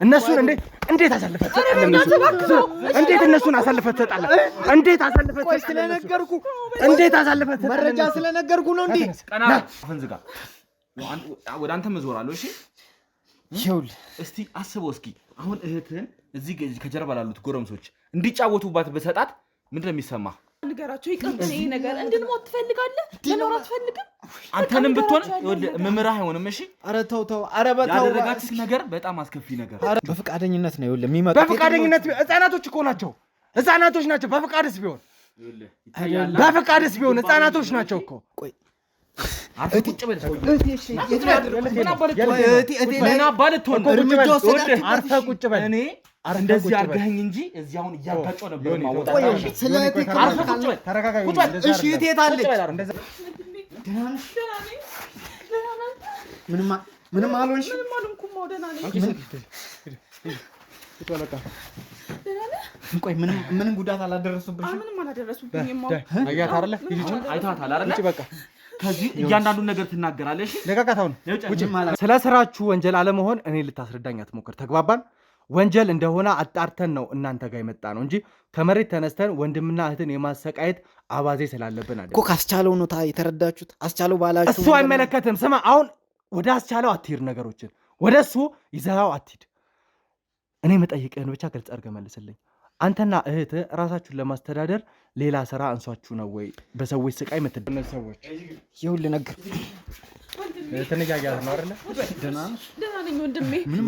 እነሱን እንዴት አሳልፈት እንዴት እነሱን አሳልፈት ተጣላ እንዴት አሳልፈት ስለነገርኩ እንዴት አሳልፈት መረጃ ስለነገርኩ ነው እንዴ ቀና አፈንዝጋ ወደ አንተ መዞራለሁ እሺ ይውል እስቲ አስበው እስኪ አሁን እህትህን እዚህ ከጀርባ ላሉት ጎረምሶች እንዲጫወቱባት በሰጣት ምንድነው የሚሰማ ንገራቸው ይቀርብኝ ይሄ ነገር እንድንሞት ትፈልጋለህ ለኖር አትፈልግም አንተንም ብትሆን መምራህ አይሆንም እሺ አረ ተው አረ በተው ያደረጋችሁት ነገር በጣም አስከፊ ነገር በፍቃደኝነት ነው ይውል የሚመጣው በፍቃደኝነት ህፃናቶች እኮ ናቸው ህፃናቶች ናቸው በፍቃድስ ቢሆን ህፃናቶች ናቸው እኮ ቆይ ቁጭ በል አርፈ ቁጭ በል እኔ እንደዚህ አርገኸኝ እንጂ እዚህ አሁን እያጋጨው ነበር ማውጣት ስለዚህ ተረጋጋ እሺ የት አለች ምንም አልሆንሽ ምንም አልሆንኩም ደህና ነኝ ቆይ ምንም ጉዳት አላደረሱብሽም ምንም አላደረሱብኝም አያት አይደለ አይታታል አይደለ በቃ ከዚህ እያንዳንዱ ነገር ትናገራለሽ ለቃቃታውን ስለ ስራችሁ ወንጀል አለመሆን እኔ ልታስረዳኝ አትሞክር ተግባባን ወንጀል እንደሆነ አጣርተን ነው እናንተ ጋር የመጣ ነው እንጂ ከመሬት ተነስተን ወንድምና እህትን የማሰቃየት አባዜ ስላለብን አይደል እኮ ካስቻለው ነው የተረዳችሁት አስቻለው ባላችሁ እሱ አይመለከትም ስማ አሁን ወደ አስቻለው አትሂድ ነገሮችን ወደሱ ይዘሃው አትሂድ እኔ መጠይቅህን ብቻ ግልጽ አድርገህ መልስልኝ አንተና እህት ራሳችሁን ለማስተዳደር ሌላ ስራ አንሷችሁ ነው ወይ በሰዎች ስቃይ የምትደነሱ ሰዎች ይሁን ልነግር ተነጋጋር ነው አይደል ደህና ነኝ ወንድሜ ምንም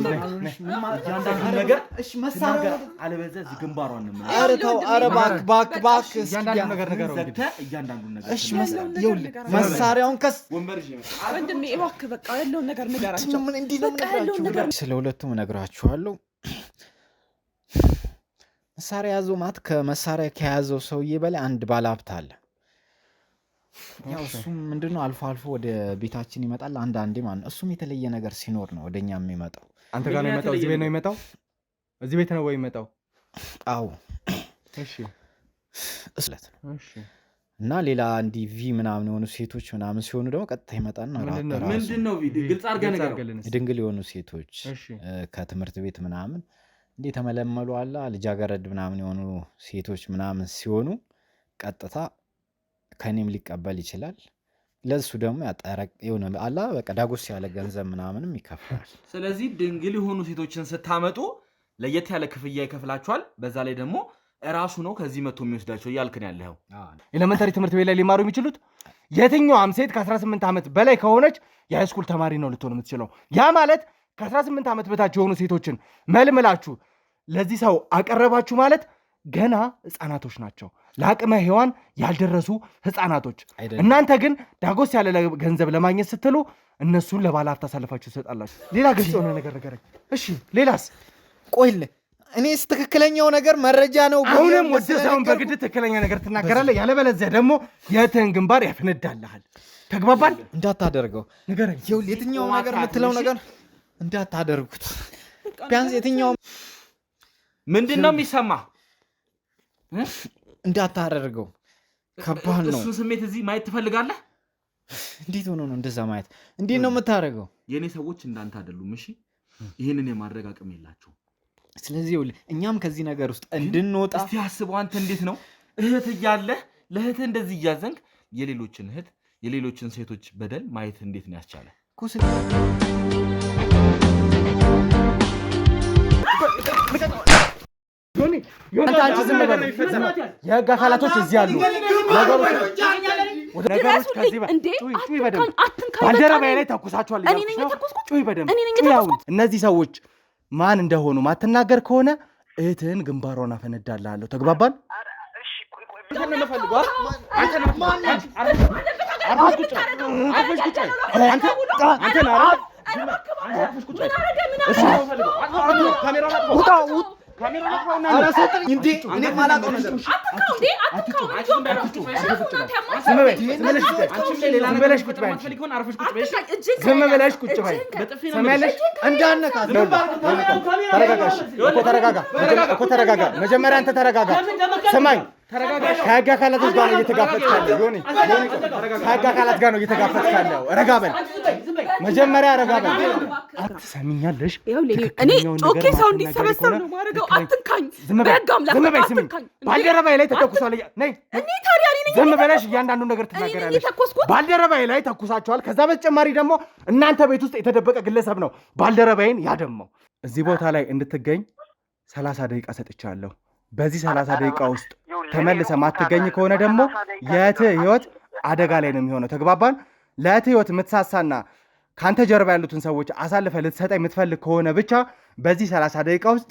ነገር እሺ መሳሪያ አለበዛ እዚህ ግንባሯን ነው አረ ተው አረ ባክ እያንዳንዱ ነገር እሺ ይሁን መሳሪያውን ከስ ወንበርሽ ወንድሜ እባክህ በቃ ያለውን ነገር ንገራቸው ምን እንዴ ነው ነግራችሁ ስለሁለቱም ነግራችኋለሁ መሳሪያ ያዘው ማለት ከመሳሪያ ከያዘው ሰውዬ በላይ አንድ ባለሀብት አለ ያው እሱም ምንድነው አልፎ ወደ ቤታችን ይመጣል አንዳንዴ ማለት እሱም የተለየ ነገር ሲኖር ነው ወደኛ የሚመጣው አንተ ጋር ነው የሚመጣው እዚህ ቤት ነው የሚመጣው እዚህ ቤት ነው ወይ የሚመጣው አዎ እሺ እስለት እሺ እና ሌላ እንዲ ቪ ምናምን የሆኑ ሴቶች ምናምን ሲሆኑ ደግሞ ቀጥታ ይመጣና ምንድነው ቪ ግልጽ አድርገህ ነገር ድንግል የሆኑ ሴቶች ከትምህርት ቤት ምናምን እንዴ ተመለመሉ አላ ልጃገረድ ምናምን የሆኑ ሴቶች ምናምን ሲሆኑ ቀጥታ ከኔም ሊቀበል ይችላል ለሱ ደግሞ ያጠረቅ የሆነ አላ በቃ ዳጎስ ያለ ገንዘብ ምናምንም ይከፍላል ስለዚህ ድንግል የሆኑ ሴቶችን ስታመጡ ለየት ያለ ክፍያ ይከፍላቸዋል በዛ ላይ ደግሞ ራሱ ነው ከዚህ መጥቶ የሚወስዳቸው ያልከን ያለው ኤሌመንተሪ ትምህርት ቤት ላይ ሊማሩ የሚችሉት የትኛውም ሴት ከ18 ዓመት በላይ ከሆነች የሃይስኩል ተማሪ ነው ልትሆን የምትችለው ያ ማለት ከ18 ዓመት በታች የሆኑ ሴቶችን መልምላችሁ ለዚህ ሰው አቀረባችሁ ማለት ገና ህፃናቶች ናቸው ለአቅመ ሔዋን ያልደረሱ ህፃናቶች እናንተ ግን ዳጎስ ያለ ገንዘብ ለማግኘት ስትሉ እነሱን ለባለሀብት አሳልፋችሁ ትሰጣላችሁ ሌላ ግልጽ የሆነ ነገር ንገረኝ እሺ ሌላስ ቆይል እኔስ ትክክለኛው ነገር መረጃ ነው አሁንም ወደዛውን በግድ ትክክለኛ ነገር ትናገራለህ ያለበለዚያ ደግሞ የእህትህን ግንባር ያፈነዳልሃል ተግባባን እንዳታደርገው ንገረኝ ይኸውልህ የትኛው ነገር የምትለው ነገር እንዳታደርጉት ቢያንስ የትኛው ምንድነው የሚሰማ እንዳታደርገው ከባድ ነው እሱ ስሜት እዚህ ማየት ትፈልጋለህ እንዴት ሆኖ ነው እንደዛ ማየት እንዴት ነው የምታደርገው የኔ ሰዎች እንዳንተ አይደሉም እሺ ይሄንን የማድረግ አቅም የላቸው ስለዚህ ይኸውልህ እኛም ከዚህ ነገር ውስጥ እንድንወጣ እስቲ አስበው አንተ እንዴት ነው እህት እያለህ ለእህት እንደዚህ እያዘንክ የሌሎችን እህት የሌሎችን ሴቶች በደል ማየት እንዴት ነው ያስቻለ የህግ አካላቶች እዚህ አሉ ነገሮች ከዚህ ባልደረባዬ ላይ ተኩሳችኋል እነዚህ ሰዎች ማን እንደሆኑ ማትናገር ከሆነ እህትህን ግንባሯን አፈነዳልሃለሁ ተግባባን ተረጋጋ መጀመሪያ አንተ ተረጋጋ ሰማኝ ከህግ አካላቶች ጋር ነው እየተጋፈጥክ ያለው ከህግ አካላት ጋር ነው እየተጋፈጥክ ያለው ረጋ በል መጀመሪያ ረጋ በይ። አትሰሚኛለሽ? እኔ ጮኬ ሰው እንዲሰበሰብ ነው ማድረገው። አትንካኝ። በጋም ዝም በይ። ስሚኝ፣ ባልደረባዬ ላይ ተተኩሷል። ነይ እኔ ታዲያ እኔ ነኝ። ዝም በለሽ። እያንዳንዱ ነገር ትናገራለሽ። ባልደረባዬ ላይ ተኩሳቸዋል። ከዛ በተጨማሪ ደግሞ እናንተ ቤት ውስጥ የተደበቀ ግለሰብ ነው ባልደረባዬን ያደማው። እዚህ ቦታ ላይ እንድትገኝ 30 ደቂቃ ሰጥቻለሁ። በዚህ 30 ደቂቃ ውስጥ ተመልሰ ማትገኝ ከሆነ ደግሞ የእህትህ ህይወት አደጋ ላይ ነው የሚሆነው። ተግባባን? ለእህትህ ህይወት የምትሳሳና ከአንተ ጀርባ ያሉትን ሰዎች አሳልፈ ልትሰጠ የምትፈልግ ከሆነ ብቻ በዚህ 30 ደቂቃ ውስጥ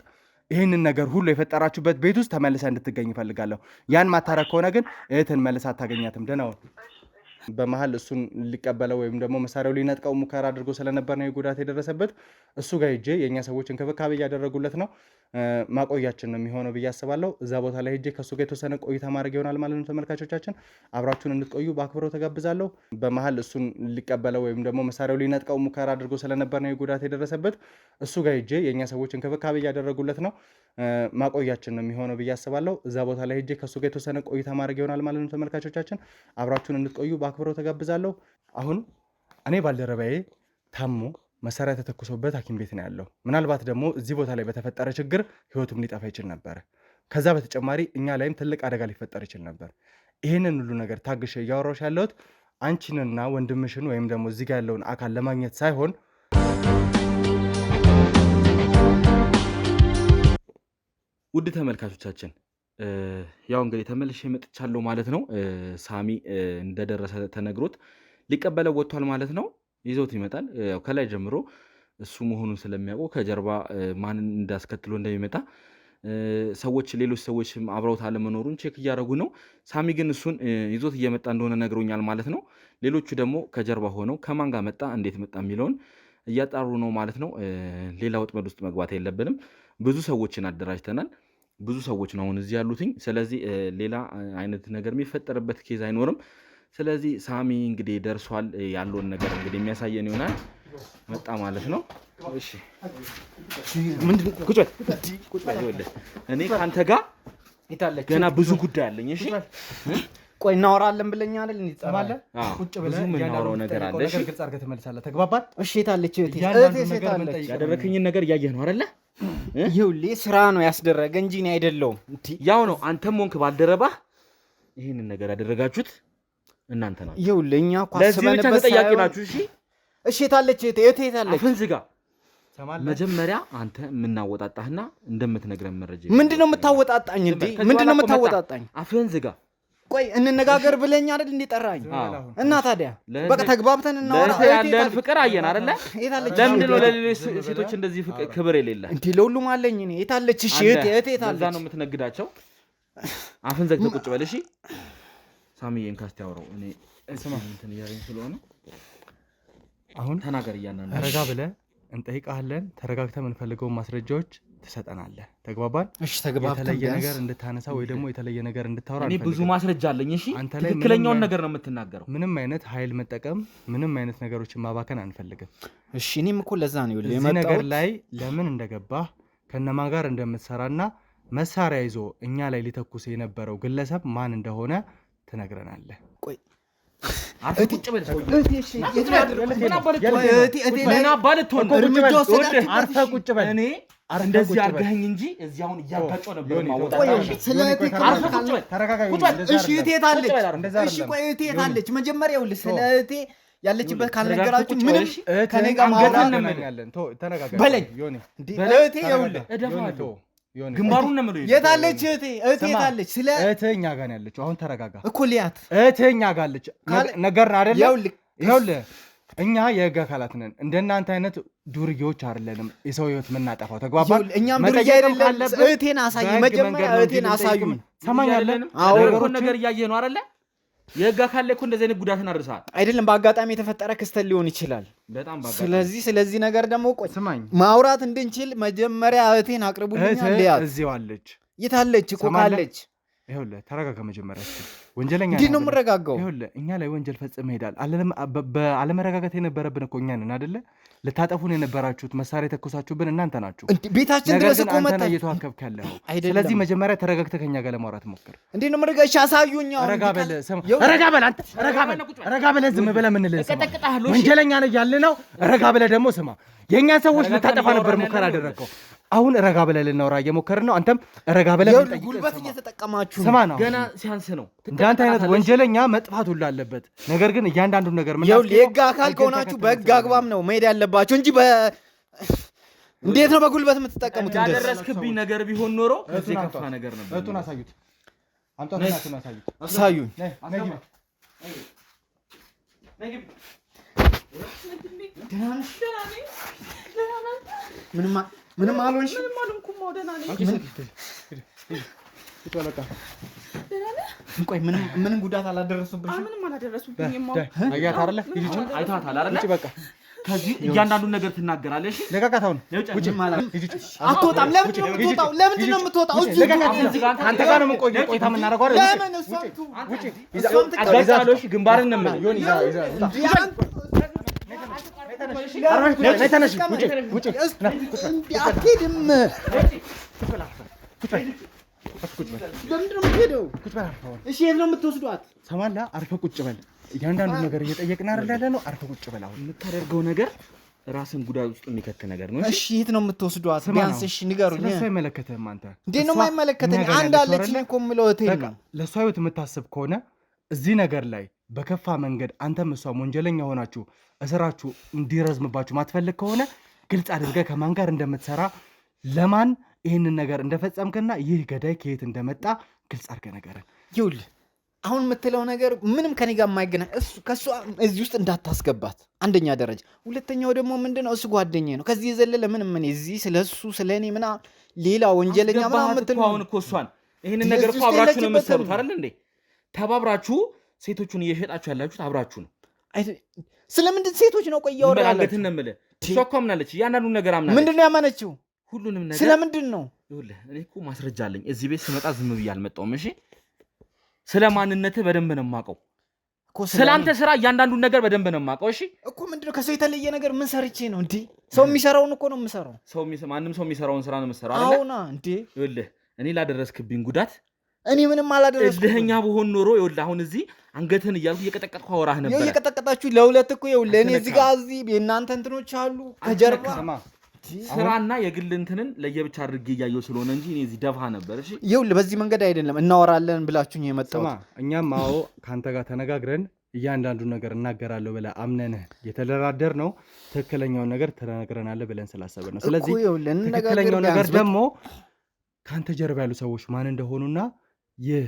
ይህንን ነገር ሁሉ የፈጠራችሁበት ቤት ውስጥ ተመልሰ እንድትገኝ ይፈልጋለሁ። ያን ማታረግ ከሆነ ግን እህትን መልሰ አታገኛትም። ደህናውን በመሀል እሱን ሊቀበለው ወይም ደግሞ መሳሪያው ሊነጥቀው ሙከራ አድርጎ ስለነበር ነው ጉዳት የደረሰበት። እሱ ጋር ሄጄ የእኛ ሰዎች እንክብካቤ እያደረጉለት ነው። ማቆያችን ነው የሚሆነው ብዬ አስባለሁ። እዛ ቦታ ላይ ሄጄ ከእሱ ጋር የተወሰነ ቆይታ ማድረግ ይሆናል ማለት ነው። ተመልካቾቻችን አብራችሁን እንድትቆዩ በአክብሮት ተጋብዛለሁ። በመሀል እሱን ሊቀበለው ወይም ደግሞ መሳሪያው ሊነጥቀው ሙከራ አድርጎ ስለነበር ነው ጉዳት የደረሰበት። እሱ ጋር ሄጄ የእኛ ሰዎች እንክብካቤ እያደረጉለት ነው። ማቆያችን ነው የሚሆነው ብዬ አስባለሁ። እዛ ቦታ ላይ ሄጄ ከእሱ ጋር የተወሰነ ቆይታ ማድረግ ይሆናል ማለት ነው። ተመልካቾቻችን አብራችሁን እንድትቆዩ በአክብሮት ተጋብዛለሁ። አሁን እኔ ባልደረባዬ ታሞ መሳሪያ ተተኩሶበት ሐኪም ቤት ነው ያለው። ምናልባት ደግሞ እዚህ ቦታ ላይ በተፈጠረ ችግር ህይወቱም ሊጠፋ ይችል ነበር። ከዛ በተጨማሪ እኛ ላይም ትልቅ አደጋ ሊፈጠር ይችል ነበር። ይህንን ሁሉ ነገር ታግሼ እያወራሁሽ ያለሁት አንቺንና ወንድምሽን ወይም ደግሞ እዚህ ጋር ያለውን አካል ለማግኘት ሳይሆን ውድ ተመልካቾቻችን ያው እንግዲህ ተመልሼ መጥቻለሁ ማለት ነው። ሳሚ እንደደረሰ ተነግሮት ሊቀበለው ወጥቷል ማለት ነው። ይዞት ይመጣል። ያው ከላይ ጀምሮ እሱ መሆኑን ስለሚያውቁ ከጀርባ ማንን እንዳስከትሎ እንደሚመጣ ሌሎች ሰዎች አብረውት አለመኖሩን ቼክ እያደረጉ ነው። ሳሚ ግን እሱን ይዞት እየመጣ እንደሆነ ነግሮኛል ማለት ነው። ሌሎቹ ደግሞ ከጀርባ ሆነው ከማን ጋር መጣ፣ እንዴት መጣ የሚለውን እያጣሩ ነው ማለት ነው። ሌላ ወጥመድ ውስጥ መግባት የለብንም። ብዙ ሰዎችን አደራጅተናል። ብዙ ሰዎች ነው አሁን እዚህ ያሉትኝ። ስለዚህ ሌላ አይነት ነገር የሚፈጠርበት ኬዝ አይኖርም። ስለዚህ ሳሚ እንግዲህ ደርሷል። ያለውን ነገር እንግዲህ የሚያሳየን ይሆናል። መጣ ማለት ነው። እሺ ምንድን ቁጭ በል። እኔ ካንተ ጋር ገና ብዙ ጉዳይ አለኝ። እሺ ቆይ እናወራለን ብለኛ አይደል? እንይጻማለ ቁጭ ብለን የምናወራው ነገር አለ። እሺ ግልጽ አድርገህ ትመልሳለህ። ተግባባን? እሺ የታለች እህቴ? ያደረከኝን ነገር እያየህ ነው አይደለ? ይኸውልህ ስራ ነው ያስደረገ እንጂ እኔ አይደለሁም። ያው ነው አንተም ሆንክ ባልደረባህ ይሄንን ነገር ያደረጋችሁት እናንተ ናችሁ። ይኸውልህ እኛ እኮ ለዚህ ብቻ ተጠያቂ ናችሁ። እሺ የታለች እህቴ? የታለች? አፍህን ዝጋ። መጀመሪያ አንተ የምናወጣጣህና እንደምትነግረን መረጃ ምንድነው የምታወጣጣኝ እንዴ? ምንድነው የምታወጣጣኝ? አፍህን ዝጋ። ቆይ እንነጋገር ብለኝ አይደል እንዲጠራኝ? እና ታዲያ በቃ ተግባብተን እናወራ። ያለን ፍቅር አየን አይደለ? ለምንድን ነው ለሌሎች ሴቶች እንደዚህ ክብር የሌለ እንዴ? ለሁሉም አለኝ እኔ። የታለች? እሺ እህቴ የታለች? እዛ ነው የምትነግዳቸው። አፍህን ዘግተህ ቁጭ በል። እሺ ሳሚዬን ካስቲ አውራው። እኔ ስማ እንትን እያለኝ ስለሆነ አሁን ተናገር። እያናን ረጋ ብለህ እንጠይቃለን። ተረጋግተህ የምንፈልገውን ማስረጃዎች ትሰጠናለህ። ተግባባን? እሺ ተግባብተን የተለየ ነገር እንድታነሳ ወይ ደግሞ የተለየ ነገር እንድታወራ እኔ ብዙ ማስረጃ አለኝ። እሺ ትክክለኛውን ነገር ነው የምትናገረው። ምንም አይነት ኃይል መጠቀም፣ ምንም አይነት ነገሮችን ማባከን አንፈልግም። እሺ እኔም እኮ ለዛ ነው እዚህ ነገር ላይ ለምን እንደገባህ ከነማን ጋር እንደምትሰራና መሳሪያ ይዞ እኛ ላይ ሊተኩስ የነበረው ግለሰብ ማን እንደሆነ ትነግረናለህ። ቆይ ቁጭ በል። እኔ እንደዚህ አድርገኸኝ እንጂ እዚህ አሁን እያጋጨሁ ነበር። መጀመሪያ ይኸውልህ ስለ እህቴ ያለችበት ካልነገራችሁ ምንም ከኔ ጋር ማውራት በለኝ። እህቴ ይኸውልህ እደፋለሁ። ግንባሩን ነው የምለው። የታለች እህቴ? እህቴ የታለች? ስለ እህቴ እኛ ጋር ነው ያለችው። አሁን ተረጋጋ እኮ ሊያት እህቴ እኛ ጋር አለች። ነገር አይደለም። ይኸውልህ እኛ የህግ አካላት ነን። እንደናንተ አይነት ዱርዬዎች አይደለንም የሰው ህይወት የምናጠፋው። ተግባባን? እኛም ዱርዬ አይደለም። እህቴን አሳዩ፣ መጀመሪያ እህቴን አሳዩ። ሰማኛለን። ነገር እያየህ ነው አይደለ? የህግ አካል ላይ እኮ እንደዚህ አይነት ጉዳትን አድርሰሃል አይደለም? በአጋጣሚ የተፈጠረ ክስተት ሊሆን ይችላል። በጣም በአጋጣሚ። ስለዚህ ነገር ደግሞ ቆይ ስማኝ፣ ማውራት እንድንችል መጀመሪያ እህቴን አቅርቡልኝ። ሊያት እዚሁ አለች። የታለች? እኮ ካለች ይኸውልህ ተረጋጋ። መጀመሪያ ወንጀለኛ እንዴት ነው የምረጋጋው? ይኸውልህ እኛ ላይ ወንጀል ፈጽመህ ሄዳል። በአለመረጋጋት የነበረብን እኮ እኛ ነን አይደለ? ልታጠፉን የነበራችሁት መሳሪያ የተኮሳችሁብን እናንተ ናችሁ። ቤታችን ድረስ እኮ መጣ እየተዋከብክ ያለኸው። ስለዚህ መጀመሪያ ተረጋግተህ ከኛ ጋር ለማውራት ሞክር። እንዴት ነው መረጋጋት? አሳዩኝ። ረጋ በል አንተ ረጋ በል ዝም ብለህ ምን ልህ ወንጀለኛ ነህ እያልን ነው። ረጋ ብለህ ደግሞ ስማ፣ የእኛን ሰዎች ልታጠፋ ነበር ሙከራ አደረግከው። አሁን ረጋ ብለህ ልናወራ እየሞከርን ነው። አንተም ረጋ ብለህ ጉልበት እየተጠቀማችሁ ስማ ነው። ገና ሲያንስ ነው። እንዳንተ አይነት ወንጀለኛ መጥፋት ሁሉ አለበት። ነገር ግን እያንዳንዱን ነገር የህግ አካል ከሆናችሁ በህግ አግባብ ነው መሄድ ያለባችሁ እንጂ እንዴት ነው በጉልበት የምትጠቀሙት? ያደረስክብኝ ነገር ቢሆን ኖሮ እዚህ ከፋ ነገር ነበር። እቱን አሳዩት። አምጣቱን አሳዩት። አሳዩኝ። ምንም አልሆንሽ። ቆይ ምንም ጉዳት አላደረሱብሽም? ምንም አላደረሱብኝም። አይታታል አይደል? በቃ ከዚህ እያንዳንዱን ነገር ትናገራለሽ። ለቃቃት። አሁን አትወጣም። ለምንድን ነው የምትወጣው? ለምንድን ነው የምትወጣው? አንተ ጋር ነው የምንቆየው። ቆይታ የምናደርገው አይደል? አጋዛሎሽ ግንባርን ነው ዮኒ ሰማላ አርፈህ ቁጭ በል። እያንዳንዱ ነገር እየጠየቅን አይደል ያለ ነው። አርፈህ ቁጭ በል። አሁን የምታደርገው ነገር ራስን ጉዳት ውስጥ የሚከት ነገር ነው። እሺ የት ነው የምትወስዷት? ቢያንስ እሺ ንገሩኝ። ስለሱ አይመለከትህም አንተ። እንዴት ነው የማይመለከተኝ? አንድ አለችኝ እኮ የምለው እህቴ ነው። ለእሷ ህይወት የምታስብ ከሆነ እዚህ ነገር ላይ በከፋ መንገድ አንተም እሷም ወንጀለኛ ሆናችሁ እስራችሁ እንዲረዝምባችሁ ማትፈልግ ከሆነ ግልጽ አድርገህ ከማን ጋር እንደምትሰራ ለማን ይህንን ነገር እንደፈጸምክና ይህ ገዳይ ከየት እንደመጣ ግልጽ አድርገህ ነገርን። ይኸውልህ አሁን የምትለው ነገር ምንም ከኔ ጋር የማይገናኝ ከእሷ እዚህ ውስጥ እንዳታስገባት፣ አንደኛ ደረጃ። ሁለተኛው ደግሞ ምንድነው እሱ ጓደኛዬ ነው። ከዚህ የዘለለ ምንም እኔ እዚህ ስለሱ ስለኔ ምናምን ሌላ ወንጀለኛ ምናምን የምትለው አሁን እኮ እሷን ይህንን ነገር እኮ አብራችሁ ነው የምትሰሩት አይደል እንዴ? ተባብራችሁ ሴቶቹን እየሸጣችሁ ያላችሁት አብራችሁ ነው። ስለምንድን ሴቶች ነው? ቆይ ያወራላችሁ ነው የምልህ። እሷ እኮ አምናለች፣ እያንዳንዱን ነገር አምናለች። ምንድነው ያመነችው? ሁሉንም ነገር። ስለምንድን ነው? ይኸውልህ እኔ እኮ ማስረጃ አለኝ። እዚህ ቤት ስመጣ ዝም ብዬ አልመጣሁም። እሺ ስለ ማንነትህ በደንብ ነው የማውቀው። ስለአንተ ስራ እያንዳንዱን ነገር በደንብ ነው የማውቀው። እሺ እኮ ምንድነው ከሰው የተለየ ነገር ምን ሰርቼ ነው እንዴ? ሰው የሚሰራውን እኮ ነው የምሰራው። ማንም ሰው የሚሰራውን ስራ ነው የምሰራው አይደል? አሁና እንዴ ይኸውልህ እኔ ላደረስክብኝ ጉዳት እኔ ምንም አላደረስኩም። እልህኛ በሆን ኖሮ ይኸውልህ አሁን እዚህ አንገትህን እያልኩ እየቀጠቀጥኩ አወራህ ነበር። እየቀጠቀጣችሁ ለሁለት እኮ ይኸውልህ እኔ እዚህ ጋር እዚህ የእናንተ እንትኖች አሉ ከጀርባ ስራና የግል እንትንን ለየብቻ አድርጌ እያየሁ ስለሆነ እንጂ እኔ እዚህ ደፋ ነበር። እሺ ይኸውልህ በዚህ መንገድ አይደለም እናወራለን ብላችሁኝ የመጣሁት። እኛም አዎ ከአንተ ጋር ተነጋግረን እያንዳንዱ ነገር እናገራለሁ ብለህ አምነንህ የተደራደር ነው። ትክክለኛውን ነገር ተነግረናለህ ብለን ስላሰብን ነው። ስለዚህ ትክክለኛው ነገር ደግሞ ከአንተ ጀርባ ያሉ ሰዎች ማን እንደሆኑና ይህ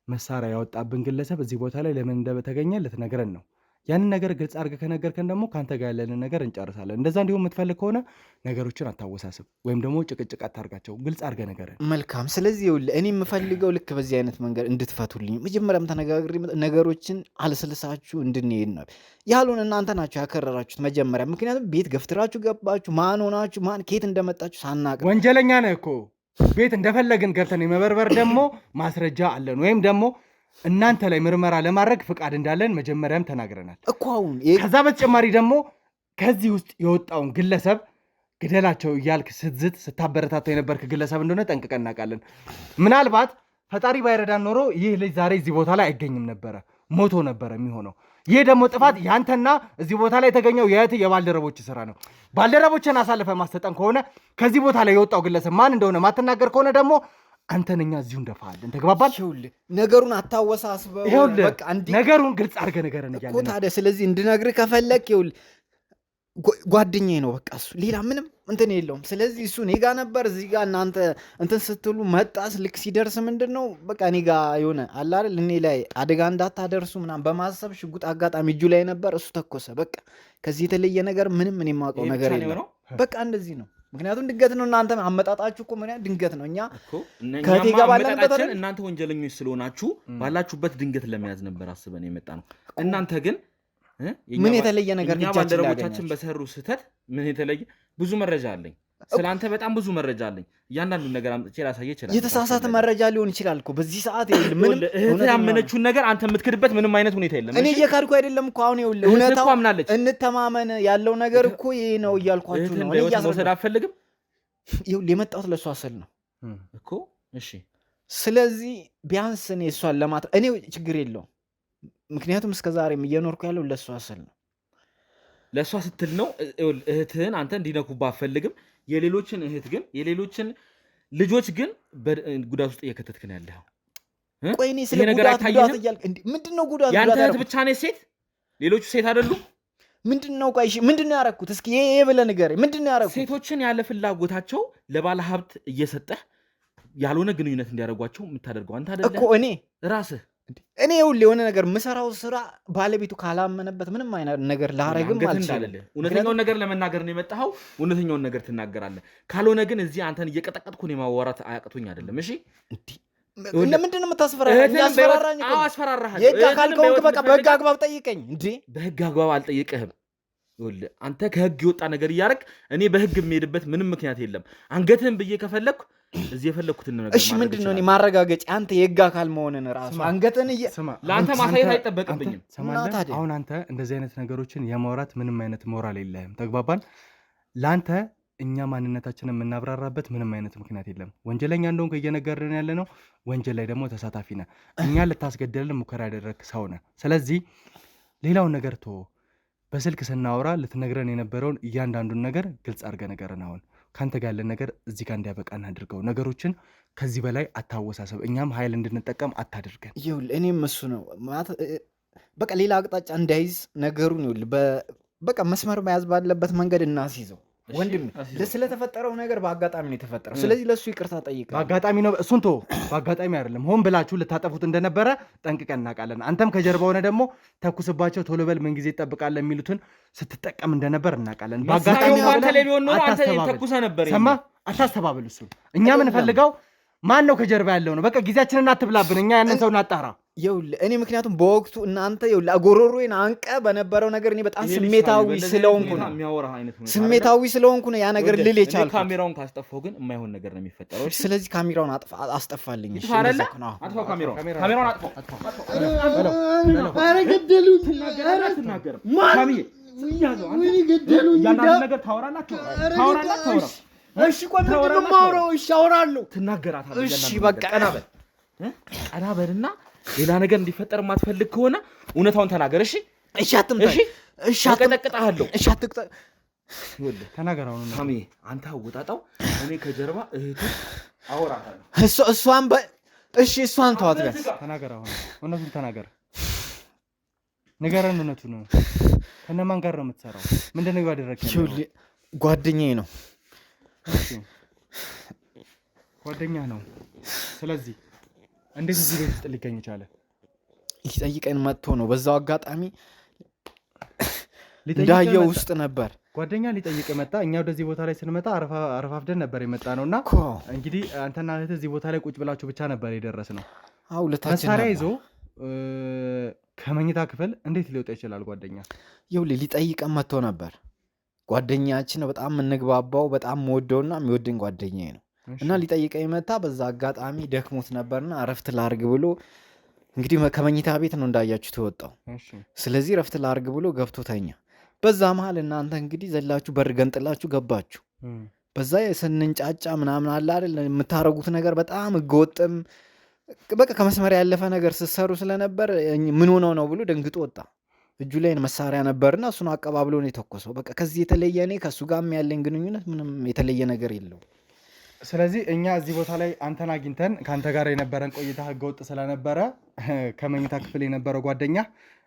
መሳሪያ ያወጣብን ግለሰብ እዚህ ቦታ ላይ ለምን እንደተገኘ ልትነግረን ነው። ያንን ነገር ግልጽ አድርገህ ከነገርከን ደግሞ ከአንተ ጋር ያለንን ነገር እንጨርሳለን። እንደዛ እንዲሁም የምትፈልግ ከሆነ ነገሮችን አታወሳስብ ወይም ደግሞ ጭቅጭቅ አታርጋቸው። ግልጽ አድርገህ ነገርን። መልካም። ስለዚህ ይኸውልህ እኔ የምፈልገው ልክ በዚህ አይነት መንገድ እንድትፈቱልኝ መጀመሪያም ተነጋግሬ ነገሮችን አልስልሳችሁ እንድንሄድ ነው። ያሉን እናንተ ናችሁ ያከረራችሁት መጀመሪያ። ምክንያቱም ቤት ገፍትራችሁ ገባችሁ። ማን ሆናችሁ ማን ከየት እንደመጣችሁ ሳናቅ ወንጀለኛ ነህ እኮ ቤት እንደፈለግን ገብተን የመበርበር ደግሞ ማስረጃ አለን ወይም ደግሞ እናንተ ላይ ምርመራ ለማድረግ ፍቃድ እንዳለን መጀመሪያም ተናግረናል እኮ። አሁን ከዛ በተጨማሪ ደግሞ ከዚህ ውስጥ የወጣውን ግለሰብ ግደላቸው እያልክ ስትዝት ስታበረታታ የነበርክ ግለሰብ እንደሆነ ጠንቅቀን እናውቃለን። ምናልባት ፈጣሪ ባይረዳን ኖሮ ይህ ልጅ ዛሬ እዚህ ቦታ ላይ አይገኝም ነበረ፣ ሞቶ ነበረ የሚሆነው። ይህ ደግሞ ጥፋት ያንተና እዚህ ቦታ ላይ የተገኘው የባልደረቦች ስራ ነው። ባልደረቦችን አሳልፈ ማሰጠን ከሆነ ከዚህ ቦታ ላይ የወጣው ግለሰብ ማን እንደሆነ ማትናገር ከሆነ ደግሞ አንተን እኛ እዚሁ እንደፋለን። ተግባባል? ነገሩን አታወሳስበው። በቃ ነገሩን ግልጽ አድርገህ ነገርን እያለ ነው ታዲያ። ስለዚህ እንድነግርህ ከፈለክ ይኸውልህ ጓደኛዬ ነው በቃ እሱ ሌላ ምንም እንትን የለውም። ስለዚህ እሱ እኔ ጋ ነበር እዚህ ጋር እናንተ እንትን ስትሉ መጣስ ልክ ሲደርስ ምንድን ነው በቃ እኔ ጋ የሆነ አለ አይደል እኔ ላይ አደጋ እንዳታደርሱ ምናምን በማሰብ ሽጉጥ አጋጣሚ እጁ ላይ ነበር፣ እሱ ተኮሰ። በቃ ከዚህ የተለየ ነገር ምንም እኔ የማውቀው ነገር የለም። በቃ እንደዚህ ነው። ምክንያቱም ድንገት ነው። እናንተ አመጣጣችሁ እኮ ምን ድንገት ነው። እኛ ከቴ ጋር ባለንበት እናንተ ወንጀለኞች ስለሆናችሁ ባላችሁበት ድንገት ለመያዝ ነበር አስበን የመጣ ነው። እናንተ ግን ምን የተለየ ነገር እኛ ባልደረቦቻችን በሰሩ ስህተት ምን የተለየ ብዙ መረጃ አለኝ። ስላንተ በጣም ብዙ መረጃ አለኝ። እያንዳንዱን ነገር አምጥቼ ላሳየ ይችላል። የተሳሳተ መረጃ ሊሆን ይችላል እኮ በዚህ ሰዓት ምንም እህትህ ያመነችውን ነገር አንተ የምትክድበት ምንም አይነት ሁኔታ የለም። እኔ እየካድኩ አይደለም እኮ አሁን ይኸውልህ እውነታው እንተማመን ያለው ነገር እኮ ይሄ ነው እያልኳችሁ ነው። እኔ መውሰድ አልፈልግም። ይኸውልህ የመጣሁት ለእሷ ስል ነው እኮ። እሺ ስለዚህ ቢያንስ እኔ እሷን እኔ ችግር የለውም። ምክንያቱም እስከዛሬም እየኖርኩ ያለው ለእሷ ስል ነው። ለእሷ ስትል ነው። እህትህን አንተ እንዲነኩብህ አትፈልግም። የሌሎችን እህት ግን የሌሎችን ልጆች ግን ጉዳት ውስጥ እየከተትክ ነው ያለኸው። ቆይ እኔ ስለ ጉዳት እያልክ ምንድነው? ጉዳት ያንተ እህት ብቻ ነች ሴት፣ ሌሎቹ ሴት አይደሉም? ምንድነው? ቆይ እሺ ምንድነው ያደረኩት? እስኪ ይሄ ብለህ ንገረኝ። ምንድነው ያደረኩት? ሴቶችን ያለ ፍላጎታቸው ለባለ ሀብት እየሰጠህ ያልሆነ ግንኙነት እንዲያደርጓቸው የምታደርገው አንተ አይደለም እኮ እኔ ራስህ። እኔ ይኸውልህ የሆነ ነገር የምሰራው ስራ ባለቤቱ ካላመነበት ምንም አይነት ነገር ላረግም አልችልም። እውነተኛውን ነገር ለመናገር ነው የመጣኸው። እውነተኛውን ነገር ትናገራለህ። ካልሆነ ግን እዚህ አንተን እየቀጠቀጥኩ ነው የማዋራት አያቅቶኝ አይደለም። እሺ ምንድን ነው የምታስፈራራኝ? ያስፈራራኝ እኮ አስፈራራህ። የህግ አካል ከሆንክ በቃ በህግ አግባብ ጠይቀኝ። እንዴ በህግ አግባብ አልጠይቅህም። ይኸውልህ አንተ ከህግ የወጣ ነገር እያደረግ እኔ በህግ የምሄድበት ምንም ምክንያት የለም። አንገትህን ብዬ ከፈለግኩ እዚህ የፈለግኩትን ነገር እሺ ምንድን ነው እኔ ማረጋገጫ አንተ የህግ አካል መሆንን ራሱ አንገትን ለአንተ ማሳየት አይጠበቅብኝም። አሁን አንተ እንደዚህ አይነት ነገሮችን የማውራት ምንም አይነት ሞራል የለህም። ተግባባን? ለአንተ እኛ ማንነታችንን የምናብራራበት ምንም አይነት ምክንያት የለም። ወንጀለኛ እንደሆንክ እየነገርን ያለ ነው። ወንጀል ላይ ደግሞ ተሳታፊ ነህ። እኛ ልታስገደልን ሙከራ ያደረግ ሰው ነህ። ስለዚህ ሌላውን ነገር ተወው። በስልክ ስናወራ ልትነግረን የነበረውን እያንዳንዱን ነገር ግልጽ አድርገህ ነገርን። አሁን ካንተ ጋር ያለን ነገር እዚህ ጋር እንዲያበቃ እናድርገው። ነገሮችን ከዚህ በላይ አታወሳሰብ። እኛም ኃይል እንድንጠቀም አታድርገን። ይኸውልህ እኔም እሱ ነው በቃ ሌላ አቅጣጫ እንዳይዝ ነገሩን ይኸውልህ በቃ መስመር መያዝ ባለበት መንገድ እናስይዘው። ወንድም ስለተፈጠረው ነገር በአጋጣሚ ነው የተፈጠረው። ስለዚህ ለሱ ይቅርታ ጠይቅ። በአጋጣሚ ነው እሱን ተወው። በአጋጣሚ አይደለም፣ ሆን ብላችሁ ልታጠፉት እንደነበረ ጠንቅቀን እናውቃለን። አንተም ከጀርባ ሆነ ደግሞ ተኩስባቸው፣ ቶሎ በል ምን ጊዜ ይጠብቃል የሚሉትን ስትጠቀም እንደነበር እናውቃለን። በአጋጣሚ ነው ሰማ። አታስተባብል። እሱ እኛ የምንፈልገው ማን ነው ከጀርባ ያለው ነው። በቃ ጊዜያችንን አትብላብን። እኛ ያንን ሰው እናጣራ። ይኸውልህ እኔ ምክንያቱም በወቅቱ እናንተ ይኸውልህ አጎሮሮዬን አንቀ በነበረው ነገር እኔ በጣም ስሜታዊ ስለሆንኩ ነው ያ ነገር ልል የቻልኩት። ካሜራውን ካስጠፋው ግን የማይሆን ነገር ነው የሚፈጠረው። ስለዚህ ካሜራውን አስጠፋልኝ። እሺ አጥፋው። ካሜራውን አጥፋው። ኧረ ገደሉኝ። ትናገር ሳሚዬ ያንዳንድ ነገር ታወራላችሁ። እሺ ቆይ ምንድን ነው የማወራው? እሺ አወራለሁ። ትናገራታለህ። እሺ በቃ ቀና በልና ሌላ ነገር እንዲፈጠር የማትፈልግ ከሆነ እውነታውን ተናገር። እሺ እሺ አትምጣኝ። እሺ አትቀጠቅጣለሁ። እሺ ይኸውልህ ተናገር። አሁን ሳሚ አንተ አወጣጣው፣ እኔ ከጀርባ እህቱ አወራታለሁ። እሷን እሷን ተዋት። ተናገር። አሁን እውነቱን ተናገር። ንገረን እውነቱን። ከነማን ጋር ነው የምትሰራው? ምንድን ነው ያደረግከው? ጓደኛዬ ነው። ጓደኛ ነው። ስለዚህ እንዴት እዚህ ቤት ውስጥ ሊገኝ ቻለ? ሊጠይቀን መጥቶ ነው። በዛው አጋጣሚ እንዳየው ውስጥ ነበር። ጓደኛ ሊጠይቅ መጣ። እኛ ወደዚህ ቦታ ላይ ስንመጣ አረፋፍደን ነበር የመጣ ነውና እንግዲህ አንተና እህት እዚህ ቦታ ላይ ቁጭ ብላችሁ ብቻ ነበር የደረስነው። መሳሪያ ይዞ ከመኝታ ክፍል እንዴት ሊወጣ ይችላል? ጓደኛ ይኸውልህ ሊጠይቀን መጥቶ ነበር። ጓደኛችን ነው። በጣም የምንግባባው፣ በጣም የምወደውና የሚወደኝ ጓደኛዬ ነው እና ሊጠይቀኝ መጣ። በዛ አጋጣሚ ደክሞት ነበርና እረፍት ላርግ ብሎ እንግዲህ ከመኝታ ቤት ነው እንዳያችሁ ተወጣው። ስለዚህ እረፍት ላርግ ብሎ ገብቶ ተኛ። በዛ መሀል እናንተ እንግዲህ ዘላችሁ በር ገንጥላችሁ ገባችሁ። በዛ የስንንጫጫ ምናምን አለ አይደል የምታረጉት ነገር በጣም ህገወጥም በቃ ከመስመር ያለፈ ነገር ስትሰሩ ስለነበር ምን ሆነው ነው ብሎ ደንግጦ ወጣ። እጁ ላይ መሳሪያ ነበርና እሱን አቀባብሎ ነው የተኮሰው። በቃ ከዚህ የተለየ እኔ ከሱ ጋርም ያለኝ ግንኙነት ምንም የተለየ ነገር የለው። ስለዚህ እኛ እዚህ ቦታ ላይ አንተን አግኝተን ከአንተ ጋር የነበረን ቆይታ ህገወጥ ስለነበረ ከመኝታ ክፍል የነበረው ጓደኛ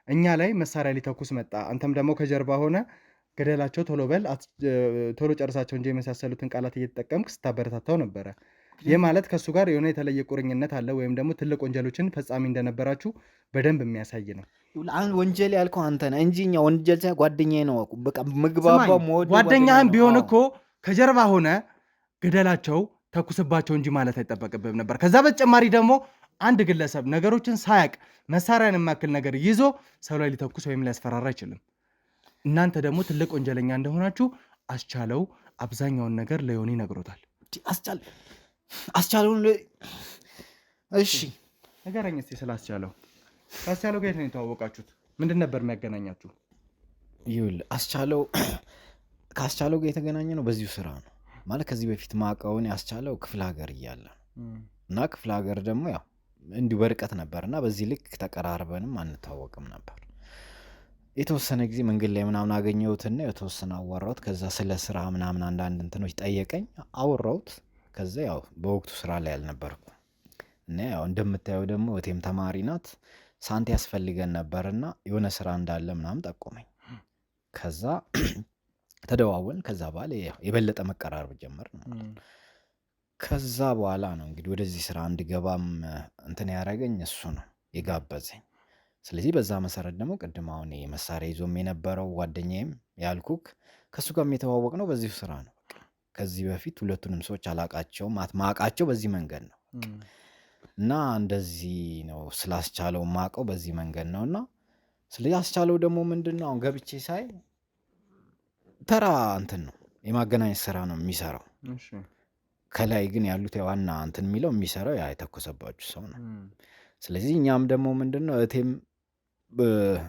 እኛ ላይ መሳሪያ ሊተኩስ መጣ። አንተም ደግሞ ከጀርባ ሆነ ገደላቸው፣ ቶሎ በል፣ ቶሎ ጨርሳቸው እንጂ የመሳሰሉትን ቃላት እየተጠቀምክ ስታበረታታው ነበረ። ይህ ማለት ከእሱ ጋር የሆነ የተለየ ቁርኝነት አለ ወይም ደግሞ ትልቅ ወንጀሎችን ፈጻሚ እንደነበራችሁ በደንብ የሚያሳይ ነው። ወንጀል ያልከው አንተ ነህ እንጂ እኛ ወንጀል ጓደኛዬ ነው። በቃ ምግባባው ሞድ ጓደኛህም ቢሆን እኮ ከጀርባ ሆነ ገደላቸው ተኩስባቸው እንጂ ማለት አይጠበቅብህም ነበር። ከዛ በተጨማሪ ደግሞ አንድ ግለሰብ ነገሮችን ሳያቅ መሳሪያን የማክል ነገር ይዞ ሰው ላይ ሊተኩስ ወይም ሊያስፈራራ አይችልም። እናንተ ደግሞ ትልቅ ወንጀለኛ እንደሆናችሁ አስቻለው አብዛኛውን ነገር ለዮኒ ነግሮታል። አስቻለውን እሺ ንገረኝ እስኪ ስላስቻለው። ከአስቻለው ጋር የት ነው የተዋወቃችሁት? ምንድን ነበር የሚያገናኛችሁ? ይኸውልህ ከአስቻለው ጋር የተገናኘ ነው በዚሁ ስራ ነው ማለት ከዚህ በፊት ማውቀውን ያስቻለው ክፍለ ሀገር እያለ እና ክፍለ ሀገር ደግሞ ያው እንዲሁ በርቀት ነበርና በዚህ ልክ ተቀራርበንም አንታወቅም ነበር። የተወሰነ ጊዜ መንገድ ላይ ምናምን አገኘሁትና የተወሰነ አወራሁት። ከዛ ስለ ስራ ምናምን አንዳንድ እንትኖች ጠየቀኝ፣ አወራሁት። ከዛ ያው በወቅቱ ስራ ላይ አልነበርኩም እና ያው እንደምታየው ደግሞ እቴም ተማሪ ናት። ሳንቲ ያስፈልገን ነበርና የሆነ ስራ እንዳለ ምናምን ጠቆመኝ። ከዛ ተደዋወልን። ከዛ በኋላ የበለጠ መቀራረብ ጀመርን። ከዛ በኋላ ነው እንግዲህ ወደዚህ ስራ እንድገባም እንትን ያደረገኝ እሱ ነው የጋበዘኝ። ስለዚህ በዛ መሰረት ደግሞ ቅድም አሁን መሳሪያ ይዞም የነበረው ጓደኛዬም ያልኩክ ከሱ ጋርም የተዋወቅ ነው በዚሁ ስራ ነው። ከዚህ በፊት ሁለቱንም ሰዎች አላቃቸውም፣ ማቃቸው በዚህ መንገድ ነው እና እንደዚህ ነው ስላስቻለው ማቀው በዚህ መንገድ ነውና ስለዚህ አስቻለው ደግሞ ምንድነው አሁን ገብቼ ሳይ ተራ እንትን ነው የማገናኘት ስራ ነው የሚሰራው። ከላይ ግን ያሉት ዋና እንትን የሚለው የሚሰራው ያ የተኮሰባችሁ ሰው ነው። ስለዚህ እኛም ደግሞ ምንድነው እቴም